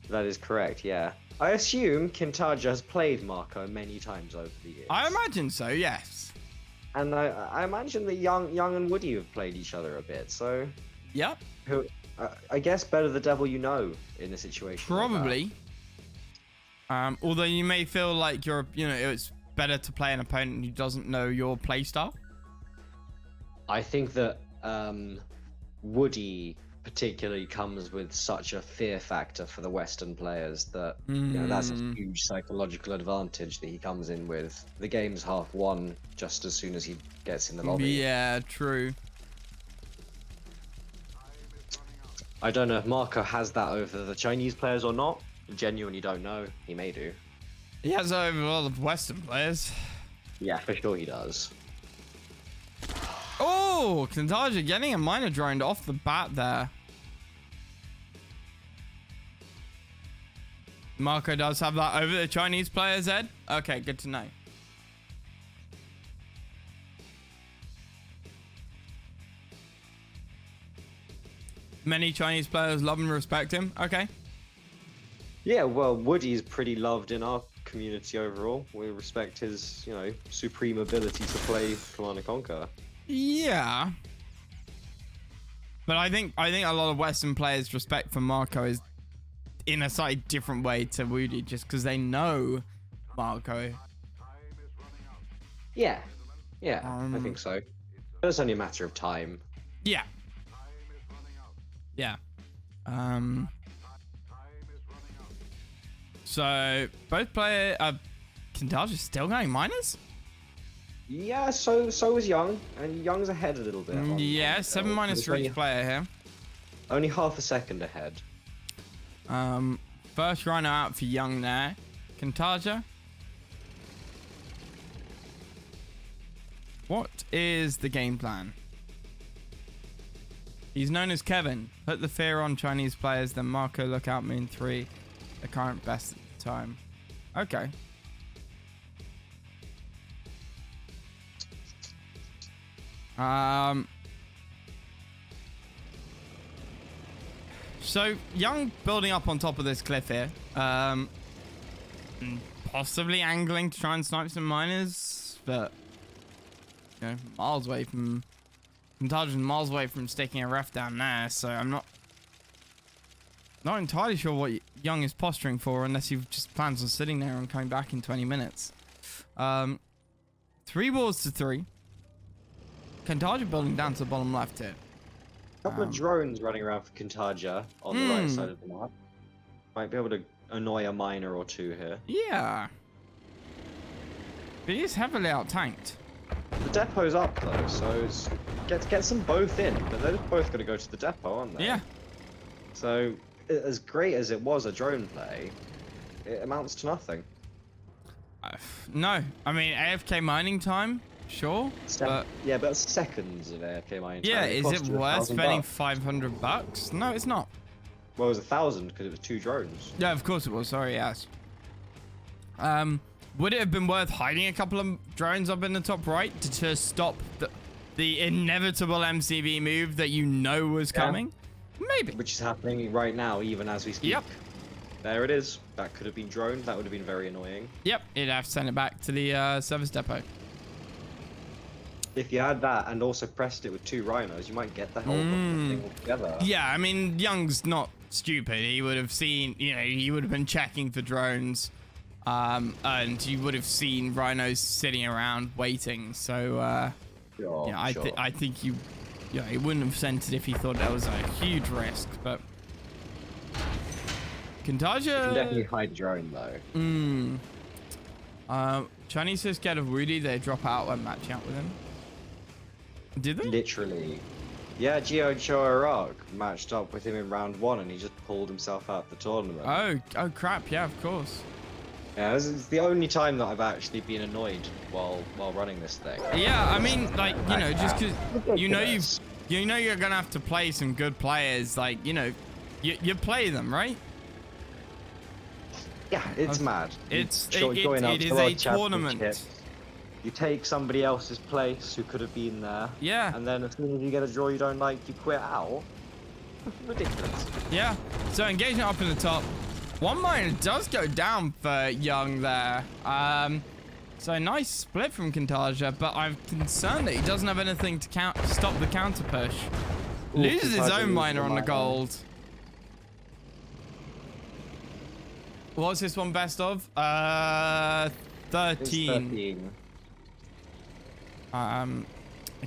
That is correct, yeah. I assume Kyntaja has played Marco many times over the years.
I imagine so, yes.
And I imagine that Young and Woody have played each other a bit, so...
Yep.
I guess better the devil you know in a situation
Probably. Like although you may feel like it's better to play an opponent who doesn't know your playstyle.
I think that Woody particularly comes with such a fear factor for the Western players that that's a huge psychological advantage that he comes in with. The game's half won just as soon as he gets in the lobby.
Yeah, true.
I don't know if Marco has that over the Chinese players or not. Genuinely don't know. He may do.
He has it over all the Western players.
Yeah, for sure he does.
Oh, Kyntaja getting a miner droned off the bat there. Marco does have that over the Chinese players, Ed. Okay, good to know. Many Chinese players love and respect him. Okay.
Yeah, well, Woody's pretty loved in our community overall. We respect his, supreme ability to play Command & Conquer.
Yeah. But I think a lot of Western players' respect for Marco is in a slightly different way to Woody, just because they know Marco.
Yeah. Yeah, I think so. But it's only a matter of time.
Yeah. Yeah. So both player Kyntaja's still going miners?
Yeah, so is Young, and Young's ahead a little bit.
Yeah, 7 minus for each player here.
Only half a second ahead.
First rhino out for Young there. Kyntaja. What is the game plan? He's known as Kevin. Put the fear on Chinese players, then Marco Lookout Moon 3. The current best at the time. Okay. So Young building up on top of this cliff here. Possibly angling to try and snipe some miners, but miles away from Kyntaja's miles away from sticking a ref down there, so I'm not entirely sure what Young is posturing for, unless he just plans on sitting there and coming back in 20 minutes. 3 balls to 3. Kyntaja building down to the bottom left here.
A couple of drones running around for Kyntaja on the right side of the map. Might be able to annoy a miner or two here.
Yeah. But he is heavily out-tanked.
The depot's up though, so get some both in, but they're both going to go to the depot, aren't they?
Yeah.
So, as great as it was a drone play, it amounts to nothing.
No. I mean, AFK mining time, sure. But
yeah, but seconds of AFK mining time.
Yeah, is it worth spending $500? No, it's not.
Well, it was 1,000 because it was 2 drones.
Yeah, of course it was. Sorry, yes. Would it have been worth hiding a couple of drones up in the top right to stop the inevitable MCV move that was coming? Maybe.
Which is happening right now, even as we speak.
Yep.
There it is. That could have been droned. That would have been very annoying.
Yep, you'd have to send it back to the service depot.
If you had that and also pressed it with 2 rhinos, you might get the whole thing all together.
Yeah, I mean, Young's not stupid. He would have seen, you know, he would have been checking for drones. And you would have seen rhinos sitting around waiting. So,
Sure,
yeah,
sure.
I think he wouldn't have sent it if he thought that was a huge risk, but... Kyntaja...
You can definitely hide drone, though.
Chinese are scared of Woody. They drop out when matching up with him. Did they?
Literally. Yeah, Gio Iraq matched up with him in round 1 and he just pulled himself out of the tournament.
Oh crap, yeah, of course.
Yeah, this is the only time that I've actually been annoyed while running this thing.
Yeah, I mean, like, you know, just because you know
Ridiculous.
you know you're gonna have to play some good players, like, you know, you play them, right?
Yeah, it's mad.
It is a tournament.
You take somebody else's place who could have been there.
Yeah.
And then as soon as you get a draw you don't like, you quit out. Ridiculous.
Yeah. So engagement up in the top. 1 miner does go down for Young there. So nice split from Kyntaja, but I'm concerned that he doesn't have anything to stop the counter push. Loses his own miner on the gold. What's this one best of? 13. I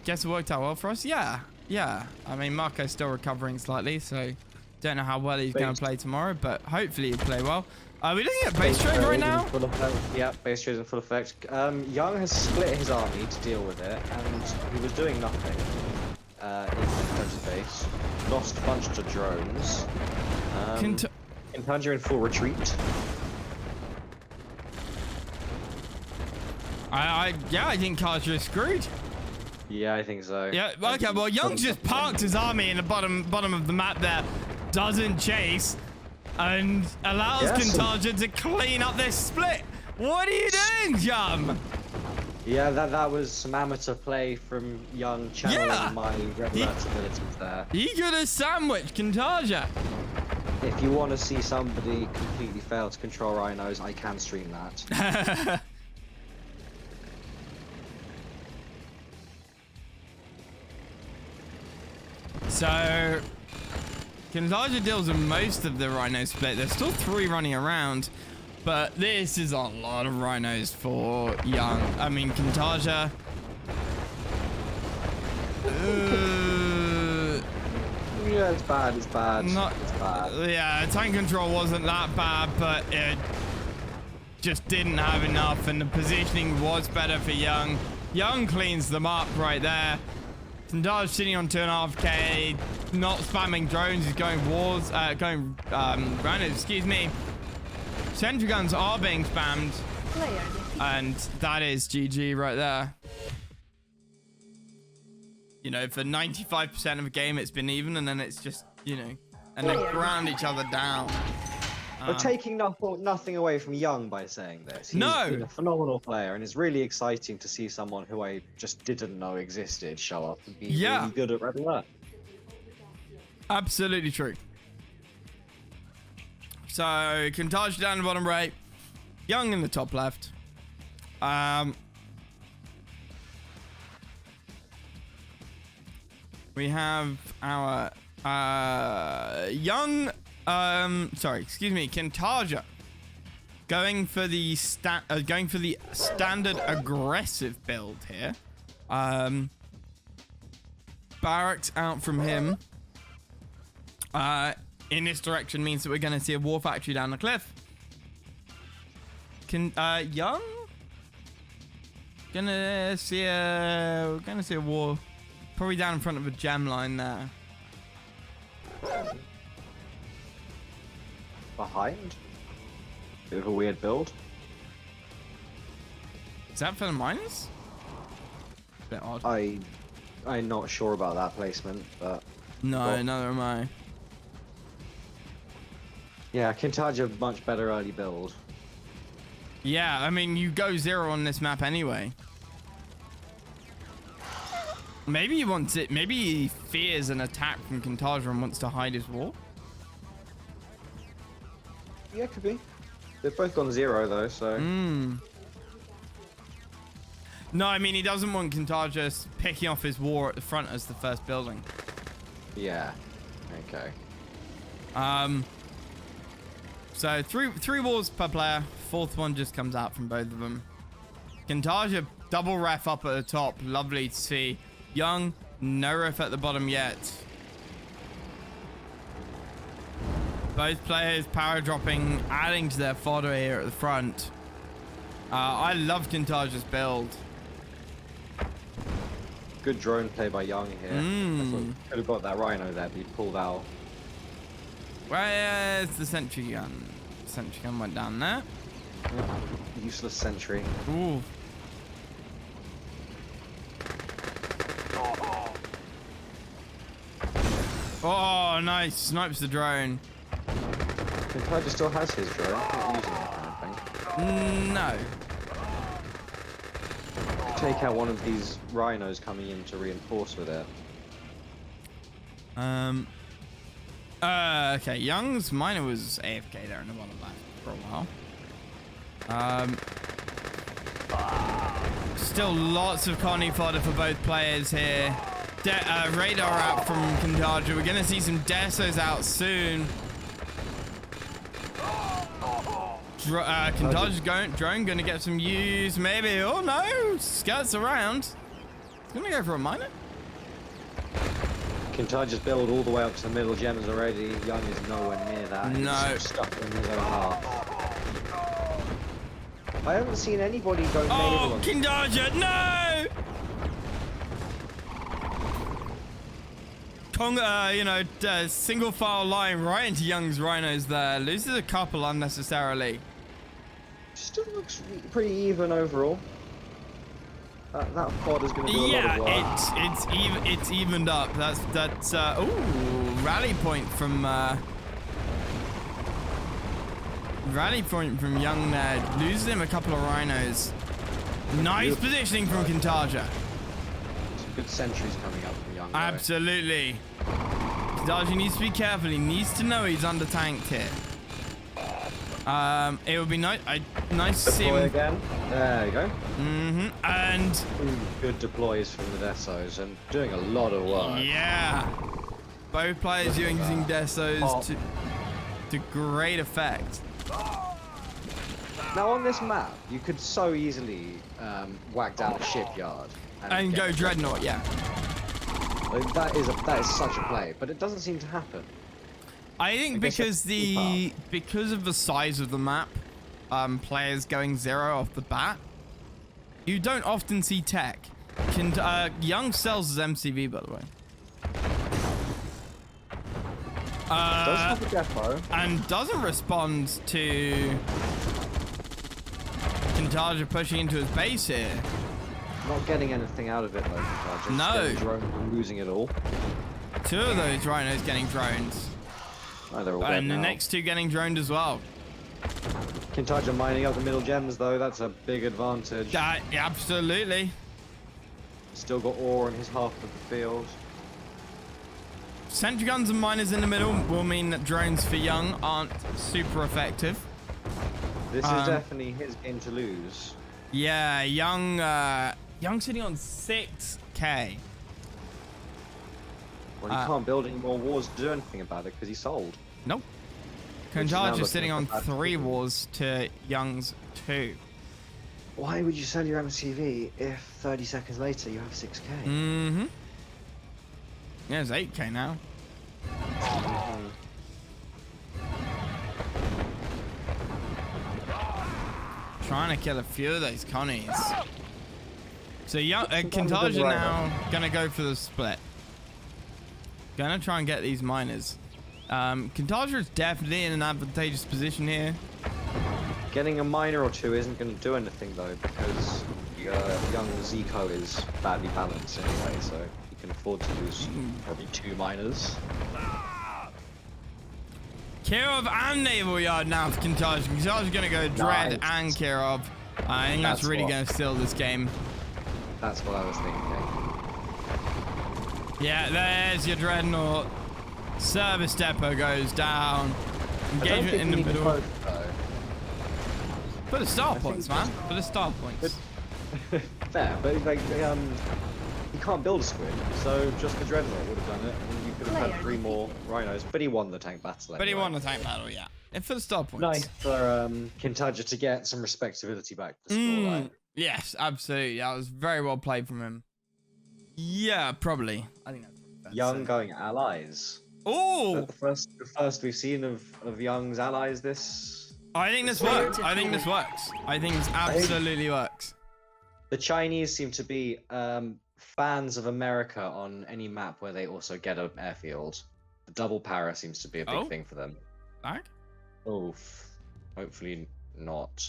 guess it worked out well for us. Yeah. I mean, Marco's still recovering slightly, so don't know how well he's going to play tomorrow, but hopefully he'll play well. Are we looking at base trade right now?
Yeah, base trade in full effect. Young has split his army to deal with it, and he was doing nothing in his base. Lost a bunch of drones. Kyntaja in full retreat.
I think Kyntaja is screwed.
Yeah, I think so.
Yeah, okay, well, Young just parked his army in the bottom of the map there, doesn't chase, and allows Kyntaja to clean up this split. What are you doing, Jum?
Yeah, that was some amateur play from Young, channeling my red alert abilities there.
He could have sandwiched Kyntaja.
If you want to see somebody completely fail to control rhinos, I can stream that.
So, Kyntaja deals with most of the rhino split. There's still 3 running around, but this is a lot of rhinos for Young. I mean, Kyntaja...
yeah, it's bad. It's bad. It's bad.
Yeah, tank control wasn't that bad, but it just didn't have enough, and the positioning was better for Young. Young cleans them up right there. Kyntaja sitting on 2.5k, not spamming drones, he's going rhinos, excuse me. Sentry guns are being spammed, and that is GG right there. You know, for 95% of a game, it's been even, and then it's just, you know, and they ground each other down.
We're taking nothing away from Young by saying this. He's been a phenomenal player, and it's really exciting to see someone who I just didn't know existed show up and be really good at Red Alert.
Absolutely true. So, Kyntaja down the bottom right, Young in the top left. We have our Kyntaja going for the standard aggressive build here. Barracks out from him. In this direction means that we're going to see a war factory down the cliff. Young gonna see a war probably down in front of a gem line there.
Behind? Bit of a weird build.
Is that for the miners? Bit odd.
I'm not sure about that placement, but
no, neither am I.
Yeah, Kyntaja much better early build.
Yeah, I mean you go 0 on this map anyway. Maybe he wants it. Maybe he fears an attack from Kyntaja and wants to hide his wall.
Yeah, could be. They've both gone 0 though, so.
No, I mean he doesn't want Kyntaja picking off his wall at the front as the first building.
Yeah. Okay.
So three walls per player. Fourth one just comes out from both of them. Kyntaja double ref up at the top. Lovely to see. Young, no ref at the bottom yet. Both players power dropping, adding to their fodder here at the front. I love Kyntaja's build.
Good drone play by Young here. I thought could have got that Rhino there, but he pulled out.
Where's the sentry gun? Sentry gun went down there.
Useless sentry.
Ooh. Oh, nice. Snipes the drone.
Kyntaja still has his drone. He's not using it, I don't think.
No.
Take out one of these rhinos coming in to reinforce with it.
Okay, Young's miner was AFK there in the bottom left for a while. Still lots of Connie fodder for both players here. Radar out from Kyntaja. We're gonna see some Desos out soon. Kyntaja's drone gonna get some use, maybe. Oh no, skirts around. He's gonna go for a miner.
Kyntaja's build all the way up to the middle gems already. Young is nowhere near that.
No.
He's stuck in his own half. I haven't seen anybody go
Oh, Kyntaja, no! Single file line right into Young's rhinos there. Loses a couple unnecessarily.
Still looks pretty even overall. That pod is going to do a lot of work.
Yeah, it's evened up. That's rally point from Young there. Loses him a couple of rhinos. Nice positioning from Kyntaja.
Some good sentries coming up from Young.
Absolutely. Kyntaja needs to be careful. He needs to know he's under tanked here. It would be nice to see him
again. There you go.
And
good deploys from the Desos and doing a lot of work.
Yeah. Both players using Desos to great effect.
Now on this map, you could so easily whack down a shipyard
and go Dreadnought, yeah.
Like, that is such a play, but it doesn't seem to happen.
I think because of the size of the map, players going 0 off the bat, you don't often see tech. Young sells his MCV, by the way.
Does have a depot.
And doesn't respond to Kyntaja pushing into his base here.
Not getting anything out of it though, Kyntaja.
No.
Drone and losing it all.
2 of those rhinos getting drones.
Oh, they're all dead
And the
now.
next 2 getting droned as well.
Kyntaja mining up the middle gems though, that's a big advantage.
Absolutely.
Still got ore in his half of the field.
Sentry guns and miners in the middle will mean that drones for Young aren't super effective.
This is definitely his game to lose.
Yeah, Young sitting on 6k.
Well, he can't build any more wars to do anything about it because he sold.
Nope. Kyntaja sitting on 3 wars to Young's 2.
Why would you sell your MCV if 30 seconds later you have 6k?
Mm-hmm. Yeah, it's 8k now. Trying to kill a few of those Connies. So Kyntaja now gonna go for the split. Gonna try and get these miners. Kyntaja is definitely in an advantageous position here.
Getting a miner or 2 isn't going to do anything though, because Young Zico is badly balanced anyway, so he can afford to lose probably 2 miners.
Kirov and Naval Yard now for Kyntaja. Kyntaja's gonna go Dread and Kirov. I think that's really gonna steal this game.
That's what I was thinking.
Yeah, there's your dreadnought. Service depot goes down. Engagement in the middle. For the star points, man. For the star points.
Fair, but like, he can't build a squid, so just the dreadnought would have done it, and you could have had 3 more rhinos. But he won the tank battle. Anyway.
But he won the tank battle, yeah. And for the star points.
Nice for Kyntaja to get some respectability back to the scoreline.
Yes, absolutely. That was very well played from him. Yeah, probably. I think that's
Young going allies.
Oh!
The first we've seen of Young's allies this.
I think this works. I think this works. I think this absolutely works.
The Chinese seem to be fans of America on any map where they also get an airfield. The double para seems to be a big thing for them.
Lag?
Oof. Hopefully not.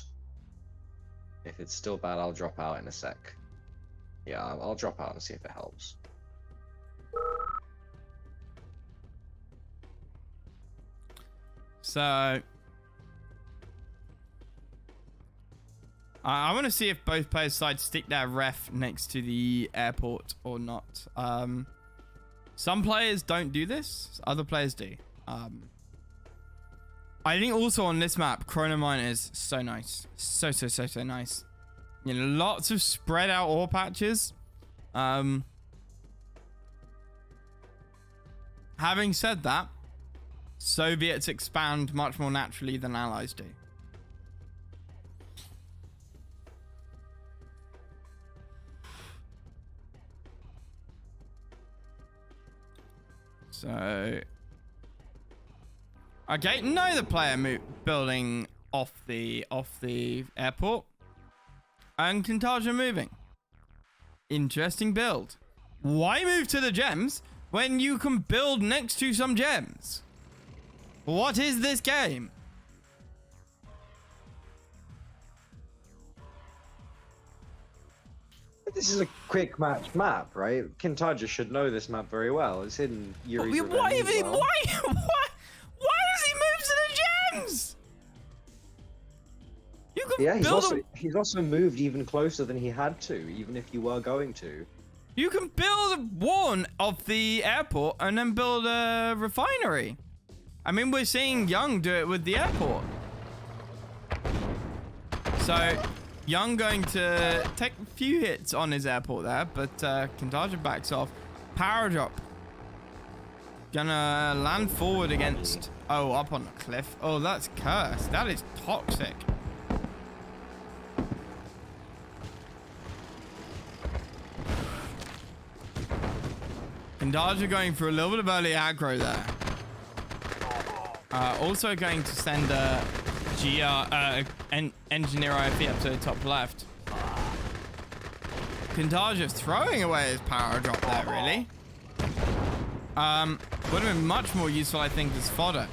If it's still bad, I'll drop out in a sec. Yeah, I'll drop out and see if it helps.
So I want to see if both players decide to stick their ref next to the airport or not. Some players don't do this, other players do. I think also on this map, Chrono Mine is so nice. So nice. You know, lots of spread out ore patches. Having said that, Soviets expand much more naturally than Allies do. So, okay, neither player building off the airport, and Kyntaja moving. Interesting build. Why move to the gems when you can build next to some gems? What is this game?
This is a quick match map, right? Kyntaja should know this map very well. It's in Yuri's
Why does he move to the gems? You can
he's also moved even closer than he had to, even if you were going to.
You can build one of the airport and then build a refinery. I mean, we're seeing Young do it with the airport. So, Young going to take a few hits on his airport there, but Kyntaja backs off. Power drop. Gonna land forward against... Oh, up on the cliff. Oh, that's cursed. That is toxic. Kyntaja going for a little bit of early aggro there. Also going to send a engineer IFE up to the top left. Kyntaja throwing away his power drop there, really. Would have been much more useful, I think, as fodder.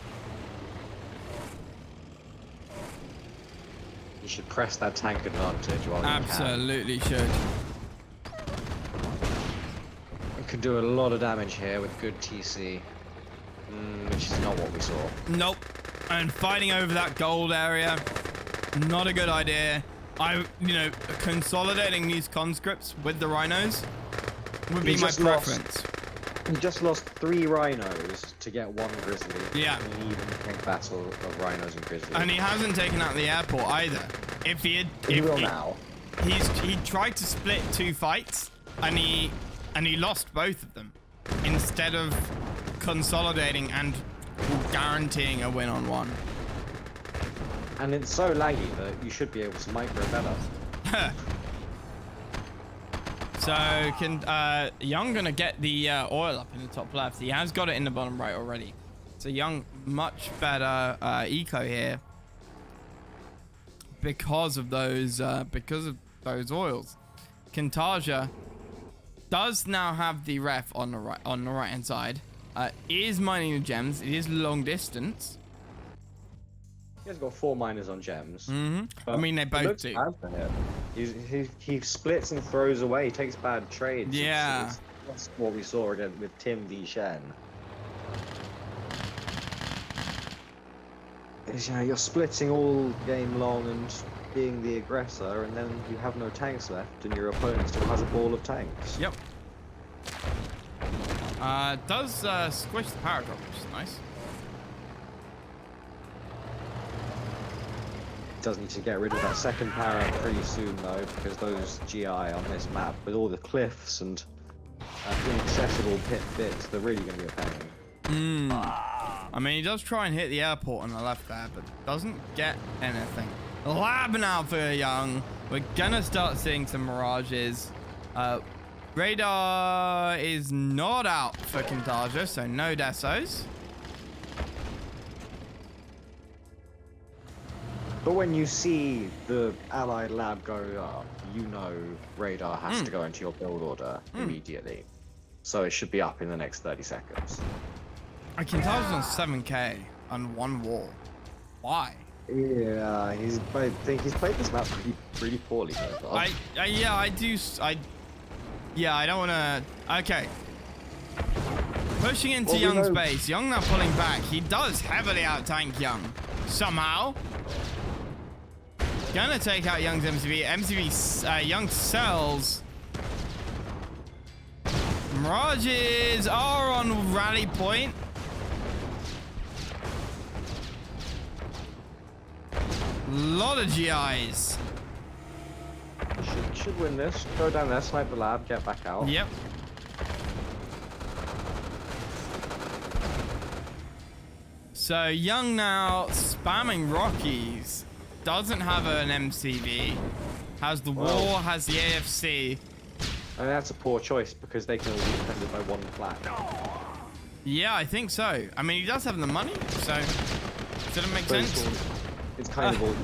You should press that tank advantage while you
Absolutely should.
You can do a lot of damage here with good TC. Which is not what we saw.
Nope. And fighting over that gold area, not a good idea. Consolidating these conscripts with the rhinos would be my preference.
He just lost 3 rhinos to get 1 grizzly.
Yeah.
In an even tank battle of rhinos and grizzlies.
And he hasn't taken out the airport either. If he had,
he will now.
He tried to split 2 fights, and he lost both of them instead of consolidating and guaranteeing a win on 1.
And it's so laggy that you should be able to micro better.
So Young gonna get the oil up in the top left. He has got it in the bottom right already. So Young much better eco here because of those oils. Kyntaja does now have the ref on the right hand side. Is mining the gems. It is long distance.
He has got 4 miners on gems.
I mean, they both do.
He splits and throws away. He takes bad trades.
Yeah.
That's what we saw again with Tim v Shen. You're splitting all game long and being the aggressor, and then you have no tanks left, and your opponent still has a ball of tanks.
Yep. Does squish the power drop, which is nice.
Does need to get rid of that second power pretty soon though, because those GI on this map with all the cliffs and inaccessible pit bits, they're really going to be a pain.
I mean, he does try and hit the airport on the left there, but doesn't get anything. Lab now for Young. We're gonna start seeing some mirages. Radar is not out for Kyntaja, so no desos.
But when you see the allied lab go up, you know radar has to go into your build order immediately. So it should be up in the next 30 seconds.
Kyntaja's on 7k on one wall. Why?
Yeah, I think he's played this map pretty poorly so far.
I don't want to... Okay. Pushing into Young's base. Young now pulling back. He does heavily out-tank Young. Somehow. Gonna take out Young's MCV. Young sells. Mirages are on rally point. Lot of GIs.
Should win this. Go down there, snipe the lab, get back out.
Yep. So Young now spamming Rockies. Doesn't have an MCV. Has the war, has the AFC.
And that's a poor choice because they can all be defended by one flag.
Yeah, I think so. I mean, he does have the money, so doesn't make sense.
It's kind of all you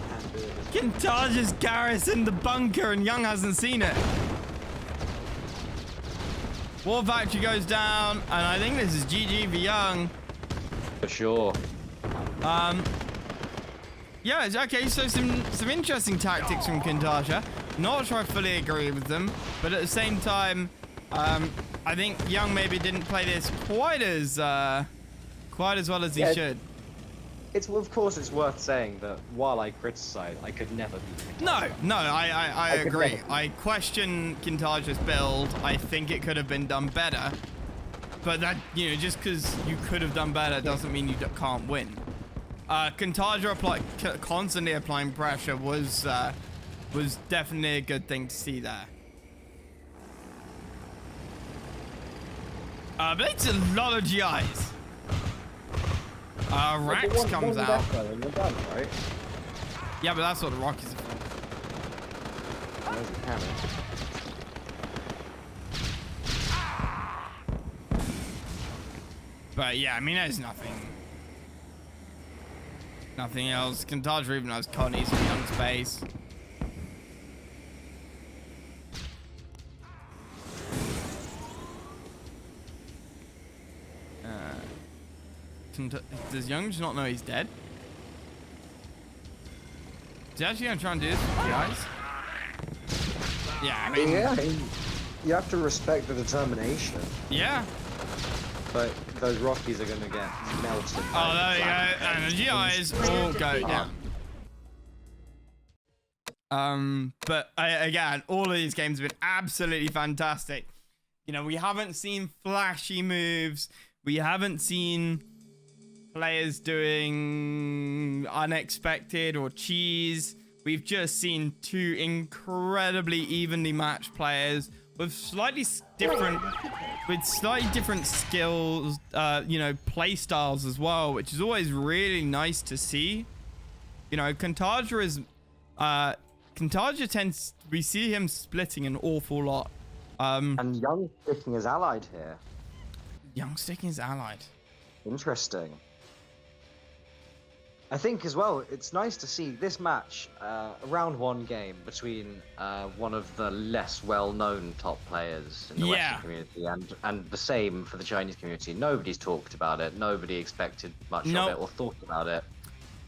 can do.
Kyntaja's garrisoned the bunker and Young hasn't seen it. War factory goes down, and I think this is GG for Young.
For sure.
Yeah, okay, so some interesting tactics from Kyntaja. Not sure I fully agree with them, but at the same time, I think Young maybe didn't play this quite as well as he should.
Of course, it's worth saying that while I criticize, I could never be.
No, I agree. I question Kyntaja's build. I think it could have been done better, but that, you know, just because you could have done better doesn't mean you can't win. Kyntaja constantly applying pressure was definitely a good thing to see there. But it's a lot of GIs. Rex comes out.
And you're done, right?
Yeah, but that's what the Rockies are for.
There's a cannon.
But yeah, I mean, there's nothing else. Kyntaja even has Connie's in Young's base. Does Young just not know he's dead? Is he actually gonna try and do this with guys? Yeah, I mean...
Yeah, you have to respect the determination.
Yeah.
But those Rockies are gonna get melted.
Oh, there you go. And the GIs all go down. But again, all of these games have been absolutely fantastic. You know, we haven't seen flashy moves. We haven't seen players doing unexpected or cheese. We've just seen two incredibly evenly matched players with slightly different skills, you know, play styles as well, which is always really nice to see. You know, Kyntaja tends, we see him splitting an awful lot.
And Young sticking is allied here.
Young sticking is allied.
Interesting. I think as well, it's nice to see this match, a round one game between one of the less well-known top players in the Western community, and the same for the Chinese community. Nobody's talked about it. Nobody expected much of it or thought about it.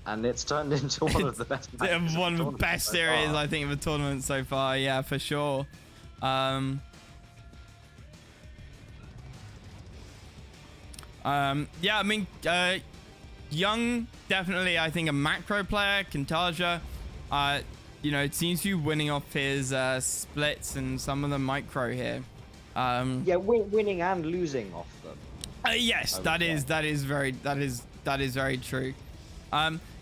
And it's turned into one of the best matches.
One of the best series, I think, of the tournament so far. Yeah, for sure. Yeah, I mean, Young, definitely, I think, a macro player. Kyntaja, you know, it seems to be winning off his splits and some of the micro here.
Yeah, winning and losing off them.
Yes, that is very true.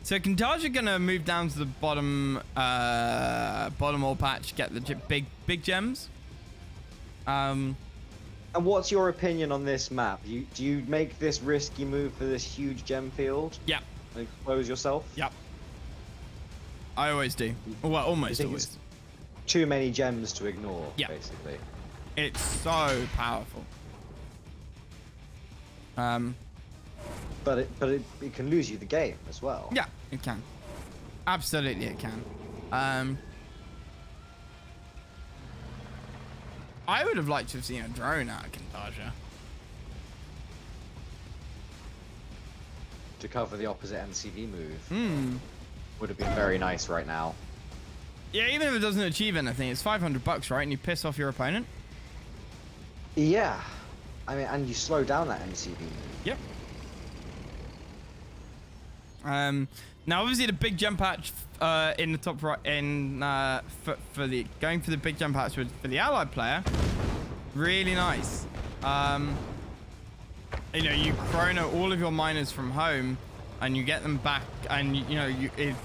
So Kyntaja gonna move down to the bottom ore patch, get the big gems.
And what's your opinion on this map? Do you make this risky move for this huge gem field?
Yeah.
And expose yourself?
Yep. I always do. Well, almost always.
Too many gems to ignore,
yeah.
basically.
It's so powerful.
But it can lose you the game as well.
Yeah, it can. Absolutely, it can. I would have liked to have seen a drone out of Kyntaja.
To cover the opposite MCV move. Would have been very nice right now.
Yeah, even if it doesn't achieve anything, it's $500, right? And you piss off your opponent.
Yeah. I mean, and you slow down that MCV move.
Yep. Now obviously the big jump patch in the top right for the going for the big jump patch for the allied player, really nice. You know, you chrono all of your miners from home, and you get them back, and it's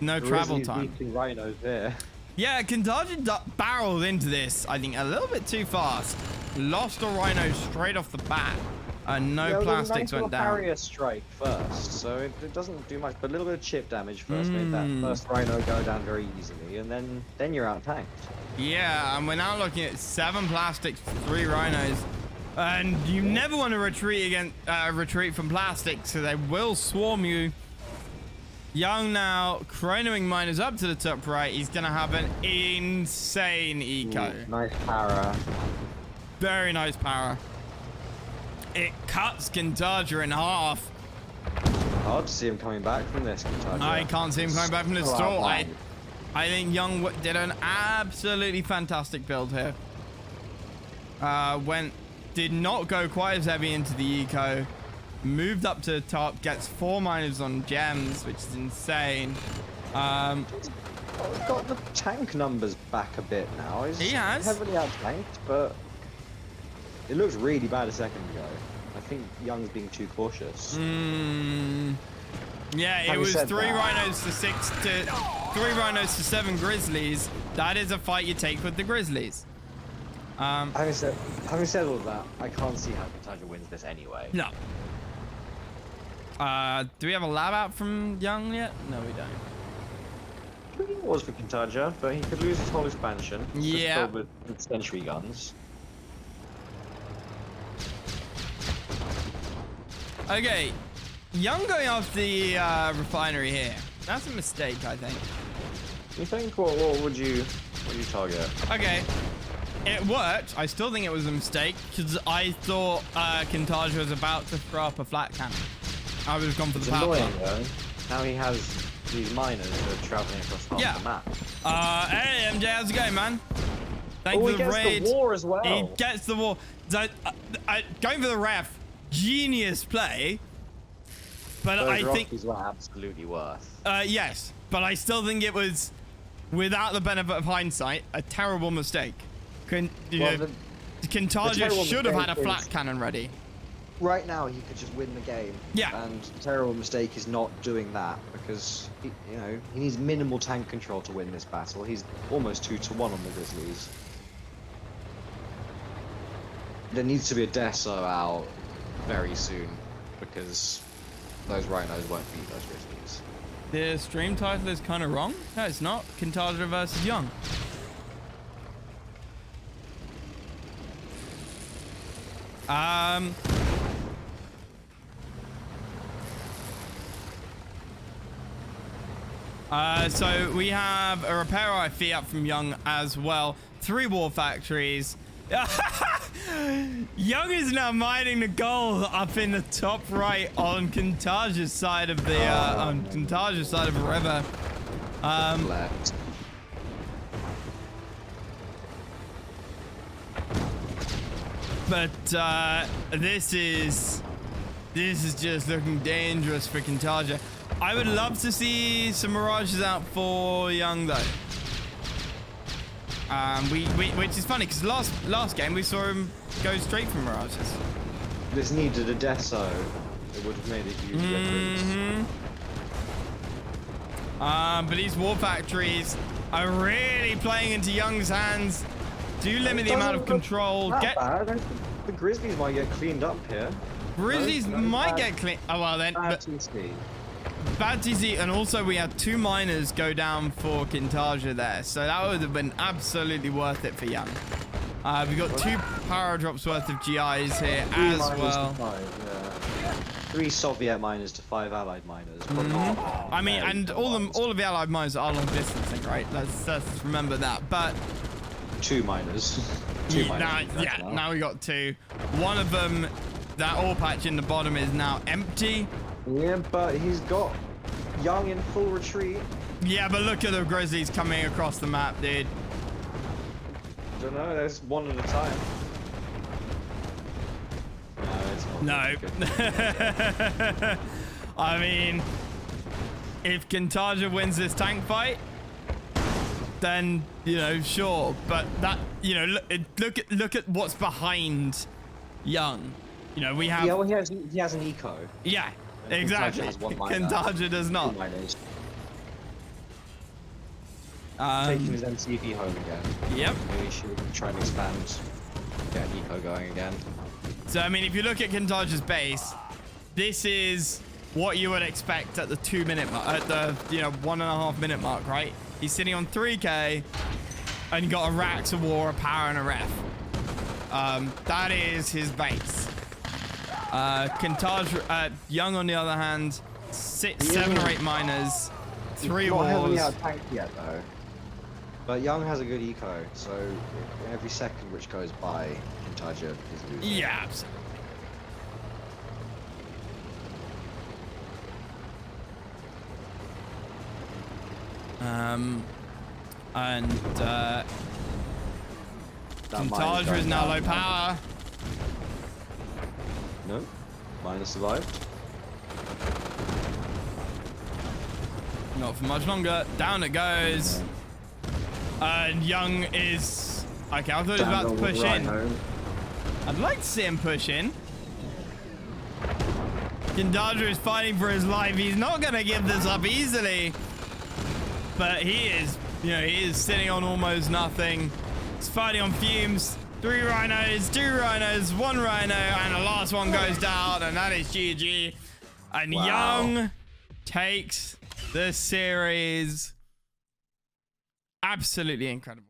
no travel time.
Rhinos there.
Yeah, Kyntaja barreled into this, I think, a little bit too fast. Lost a rhino straight off the bat. No plastics went down.
Barrier strike first, so it doesn't do much, but a little bit of chip damage first made that first rhino go down very easily, and then you're out tanked.
Yeah, and we're now looking at 7 plastics, 3 rhinos, and you never want to retreat from plastics, so they will swarm you. Young now chronoing miners up to the top right. He's gonna have an insane eco.
Ooh, nice para.
Very nice para. It cuts Kyntaja in half.
Hard to see him coming back from this, Kyntaja.
I can't see him coming back from this at all. I think Young did an absolutely fantastic build here. Did not go quite as heavy into the eco. Moved up to the top, gets 4 miners on gems, which is insane.
He's got the tank numbers back a bit now.
He has.
Heavily out-tanked, but it looks really bad a second ago. I think Young's being too cautious.
Yeah, it was 3 rhinos to 3 rhinos to 7 grizzlies. That is a fight you take with the grizzlies.
Having said all of that, I can't see how Kyntaja wins this anyway.
No. Do we have a lab out from Young yet? No, we don't.
It was for Kyntaja, but he could lose his whole expansion.
Yeah.
With sentry guns.
Okay, Young going off the refinery here. That's a mistake, I think.
You think? What would you target?
Okay, it worked. I still think it was a mistake because I thought Kyntaja was about to throw up a flat cannon. I would have gone for the power plant.
Now he has these miners that are traveling across half the map.
Hey MJ, how's it going, man? Thank you for the raid.
He gets the war as well.
He gets the war. So, going for the ref, genius play. But
those
I think
these were absolutely worth.
Yes, but I still think it was, without the benefit of hindsight, a terrible mistake. Kyntaja should have had a flat cannon ready.
Right now, he could just win the game.
Yeah.
And the terrible mistake is not doing that because he needs minimal tank control to win this battle. He's almost 2-1 on the Grizzlies. There needs to be a Deso out very soon because those rhinos won't beat those Grizzlies.
The stream title is kind of wrong. No, it's not. Kyntaja versus Young. So we have a repair IFE up from Young as well. 3 war factories. Young is now mining the gold up in the top right on Kyntaja's side of the river.
Left.
But this is just looking dangerous for Kyntaja. I would love to see some mirages out for Young though. Which is funny because last game we saw him go straight from Mirages.
This needed a deso. It would have made a huge difference.
But these war factories are really playing into Young's hands. Do limit the amount of control.
Bad. The Grizzlies might get cleaned up here.
Grizzlies might get clean. Oh well then.
Bad TC.
Bad TC, and also we had 2 miners go down for Kyntaja there, so that would have been absolutely worth it for Young. We've got 2 power drops worth of GIs here as well.
3 Soviet miners to 5 Allied miners.
I mean, and all of the Allied miners are long distancing, right? Let's remember that. But
2 miners. 2 miners.
Now we got 2. One of them, that ore patch in the bottom is now empty.
Yeah, but he's got Young in full retreat.
Yeah, but look at the Grizzlies coming across the map, dude.
I don't know, there's one at a time. No, it's not.
No. I mean, if Kyntaja wins this tank fight, then, you know, sure. But that, you know, look at what's behind Young. You know, we have...
Yeah, well, he has an eco.
Yeah. Exactly. Kyntaja does not.
Taking his MCV home again.
Yep.
Maybe should try and expand, get an eco going again.
So I mean, if you look at Kyntaja's base, this is what you would expect at the 2-minute mark, at the 1.5 minute mark, right? He's sitting on 3k, and you got a Rax, a War, a Power, and a Ref. That is his base. Kyntaja, Young on the other hand, 7 or 8 miners, 3 wars.
Not heavily out tanked yet though. But Young has a good eco, so every second which goes by, Kyntaja is losing.
Yeah, absolutely. Kyntaja is now low power.
No, miner survived.
Not for much longer. Down it goes. And Young is... Okay, I thought he was about to push in. I'd like to see him push in. Kyntaja is fighting for his life. He's not going to give this up easily. But he is, you know, he is sitting on almost nothing. He's fighting on fumes. 3 rhinos, 2 rhinos, 1 rhino, and the last one goes down, and that is GG. And Young takes the series. Absolutely incredible.